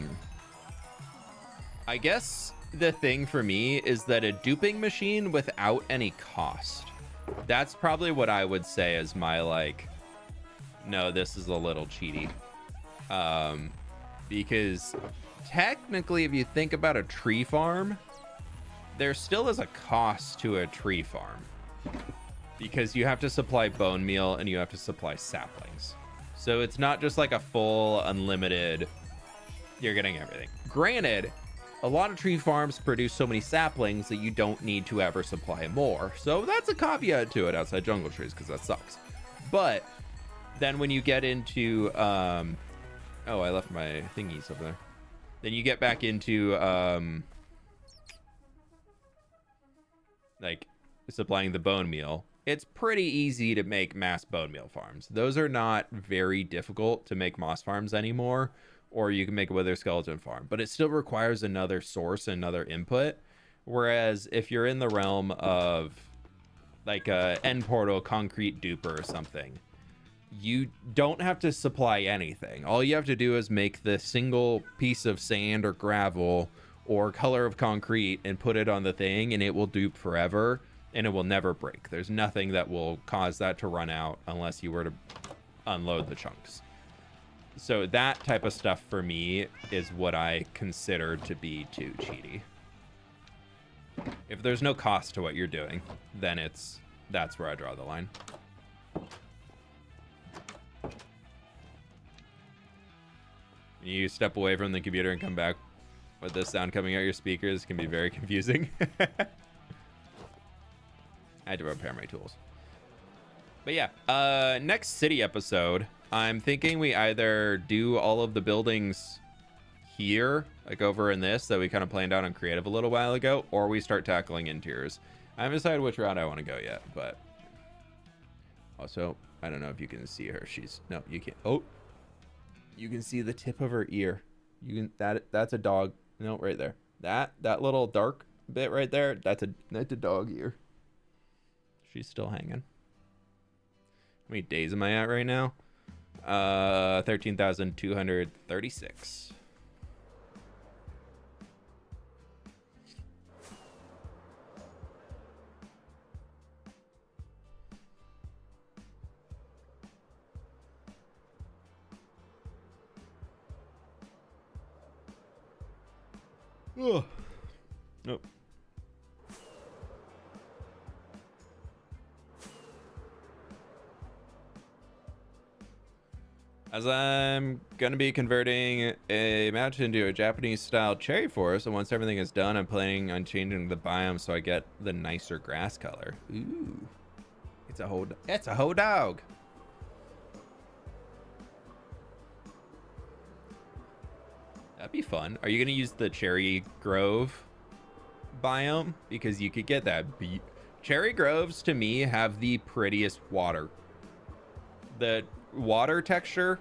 guess the thing for me is that a duping machine without any cost. That's probably what I would say is my, like, no, this is a little cheaty. Because technically, if you think about a tree farm, there still is a cost to a tree farm. Because you have to supply bone meal and you have to supply saplings. So it's not just like a full unlimited, you're getting everything. Granted, a lot of tree farms produce so many saplings that you don't need to ever supply more. So that's a caveat to it outside jungle trees, because that sucks. But then when you get into, oh, I left my thingies over there. Then you get back into, like, supplying the bone meal. It's pretty easy to make mass bone meal farms. Those are not very difficult to make moss farms anymore, or you can make a wither skeleton farm, but it still requires another source, another input. Whereas if you're in the realm of like a end portal concrete duper or something, you don't have to supply anything. All you have to do is make the single piece of sand or gravel or color of concrete and put it on the thing, and it will dupe forever. And it will never break. There's nothing that will cause that to run out unless you were to unload the chunks. So that type of stuff for me is what I consider to be too cheaty. If there's no cost to what you're doing, then that's where I draw the line. You step away from the computer and come back with the sound coming out your speakers can be very confusing. I had to repair my tools. But yeah, next city episode, I'm thinking we either do all of the buildings here, like over in this that we kind of planned out on creative a little while ago, or we start tackling interiors. I haven't decided which route I want to go yet, but also I don't know if you can see her. No, you can't. Oh, you can see the tip of her ear. You can that's a dog. No, right there. That little dark bit right there, that's a dog ear. She's still hanging. How many days am I at right now? 13,236. Oh. Nope. As I'm going to be converting a mountain into a Japanese-style cherry forest, and once everything is done, I'm planning on changing the biome so I get the nicer grass color. Ooh. It's a whole dog. That'd be fun. Are you going to use the cherry grove biome? Because you could get that. Cherry groves, to me, have the prettiest water. The water texture,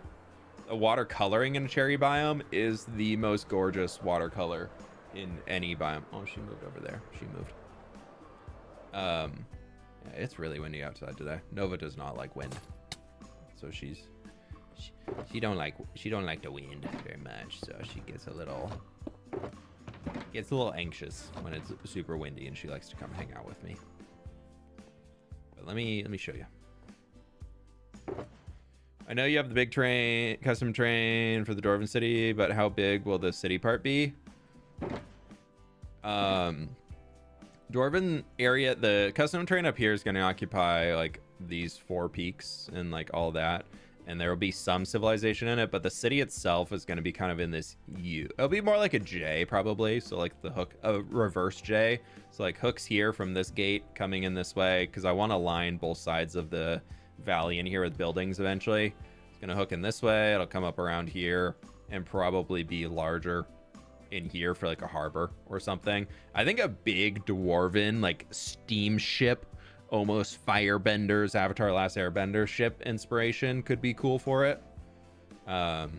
the water coloring in a cherry biome is the most gorgeous watercolor in any biome. Oh, she moved over there. She moved. Yeah, it's really windy outside today. Nova does not like wind, so she don't like the wind very much. So she gets a little anxious when it's super windy, and she likes to come hang out with me. But let me show you. I know you have the big train, custom train for the Dwarven city, but how big will the city part be? Dwarven area, the custom train up here is going to occupy like these 4 peaks and like all that, and there will be some civilization in it, but the city itself is going to be kind of in this U. It'll be more like a J probably, so like the hook, a reverse J. So like hooks here from this gate coming in this way, because I want to line both sides of the valley in here with buildings eventually. It's gonna hook in this way, it'll come up around here and probably be larger in here for like a harbor or something. I think a big dwarven like steamship, almost Firebenders, Avatar Last Airbender ship inspiration could be cool for it. So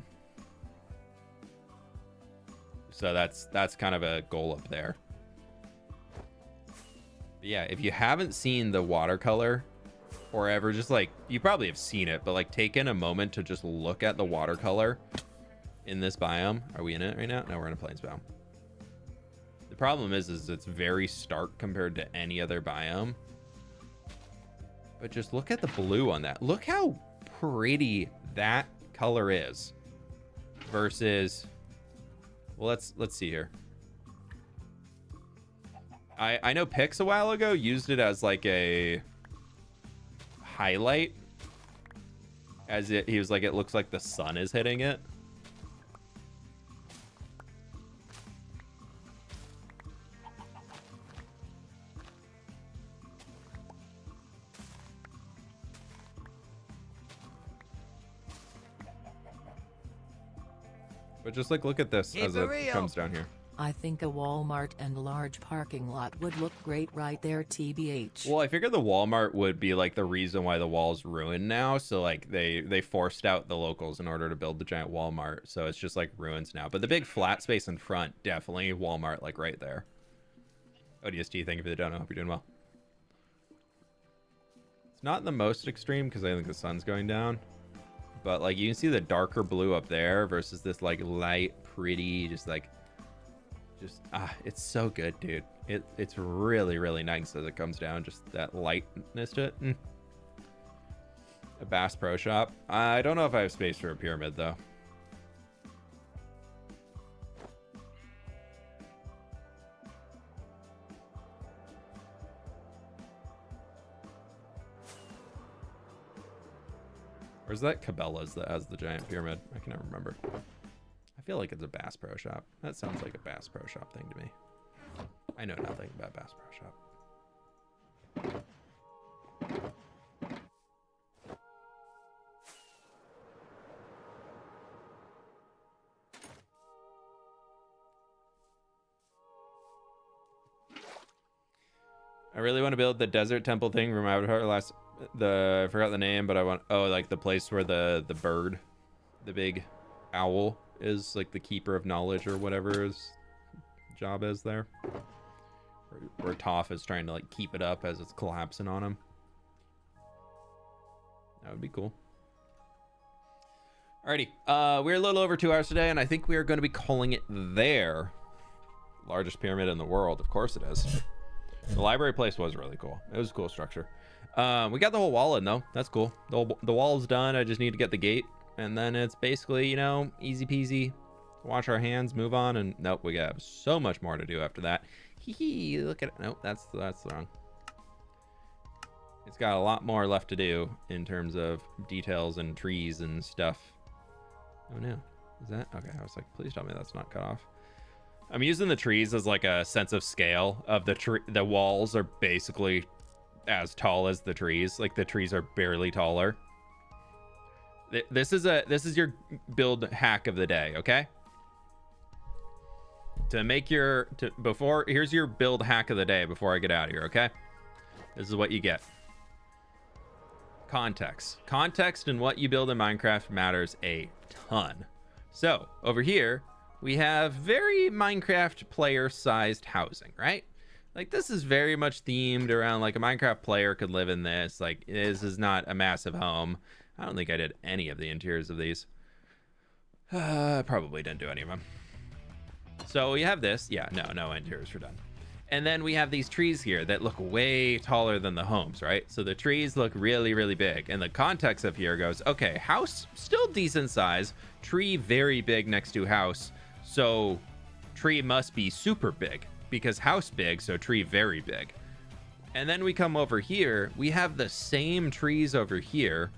that's kind of a goal up there. But yeah, if you haven't seen the watercolor or ever, just like, you probably have seen it, but like take in a moment to just look at the watercolor in this biome. Are we in it right now? No, we're in a plains biome. The problem is it's very stark compared to any other biome. But just look at the blue on that. Look how pretty that color is versus, well, let's see here. I know Pix a while ago used it as like a highlight, he was like, it looks like the sun is hitting it. But just like look at this as it comes down here. I think a Walmart and large parking lot would look great right there, TBH. Well, I figured the Walmart would be like the reason why the wall's ruined now. So like they forced out the locals in order to build the giant Walmart. So it's just like ruins now. But the big flat space in front, definitely Walmart, like right there. ODST, thank you for the donut. Hope you're doing well. It's not the most extreme because I think the sun's going down. But like you can see the darker blue up there versus this like light, pretty, just it's so good, dude. It's really, really nice as it comes down, just that lightness to it. A Bass Pro Shop. I don't know if I have space for a pyramid though. Or is that Cabela's that has the giant pyramid? I can never remember. I feel like it's a Bass Pro Shop. That sounds like a Bass Pro Shop thing to me. I know nothing about Bass Pro Shop. I really want to build the desert temple thing from Avatar last. I forgot the name, but I want. Oh, like the place where the bird, the big owl, is like the keeper of knowledge or whatever his job is there. Where Toph is trying to like keep it up as it's collapsing on him. That would be cool. Alrighty, we're a little over 2 hours today, and I think we are going to be calling it there. Largest pyramid in the world, of course it is. The library place was really cool. It was a cool structure. We got the whole wall in though. That's cool. The wall's done. I just need to get the gate, and then it's basically, you know, easy peasy. Wash our hands, move on, and nope, we have so much more to do after that. Hee, look at it. Nope, that's wrong. It's got a lot more left to do in terms of details and trees and stuff. Oh no, is that okay? I was like, please tell me that's not cut off. I'm using the trees as like a sense of scale of the tree. The walls are basically as tall as the trees. Like the trees are barely taller. This is your build hack of the day, okay? To make your here's your build hack of the day before I get out of here, okay? This is what you get. Context in what you build in Minecraft matters a ton. So over here we have very Minecraft player sized housing, right? Like this is very much themed around like a Minecraft player could live in this. Like this is not a massive home. I don't think I did any of the interiors of these. Probably didn't do any of them. So we have this. Yeah, no interiors are done. And then we have these trees here that look way taller than the homes, right? So the trees look really, really big. And the context of here goes, okay, house still decent size, tree very big next to house. So tree must be super big because house big, so tree very big. And then we come over here, we have the same trees over here,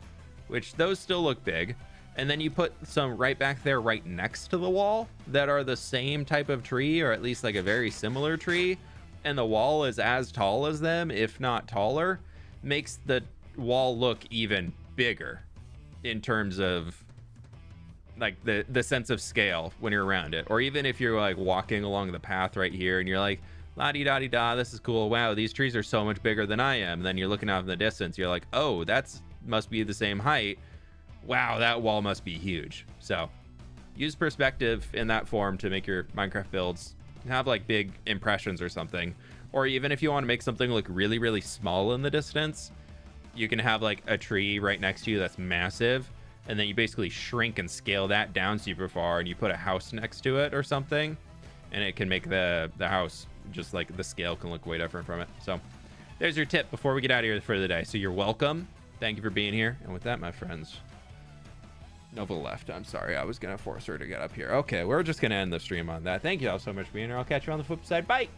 which those still look big. And then you put some right back there right next to the wall that are the same type of tree, or at least like a very similar tree. And the wall is as tall as them, if not taller, makes the wall look even bigger in terms of like the sense of scale when you're around it. Or even if you're like walking along the path right here and you're like, la-di-da-di-da, this is cool. Wow, these trees are so much bigger than I am. And then you're looking out in the distance, you're like, oh, that's must be the same height. Wow, that wall must be huge. So use perspective in that form to make your Minecraft builds have like big impressions or something. Or even if you want to make something look really, really small in the distance, you can have like a tree right next to you that's massive, and then you basically shrink and scale that down super far, and you put a house next to it or something, and it can make the house just like the scale can look way different from it. So there's your tip before we get out of here for the day. So you're welcome. Thank you for being here. And with that, my friends, Nova left. I'm sorry. I was going to force her to get up here. Okay, we're just going to end the stream on that. Thank you all so much for being here. I'll catch you on the flip side. Bye.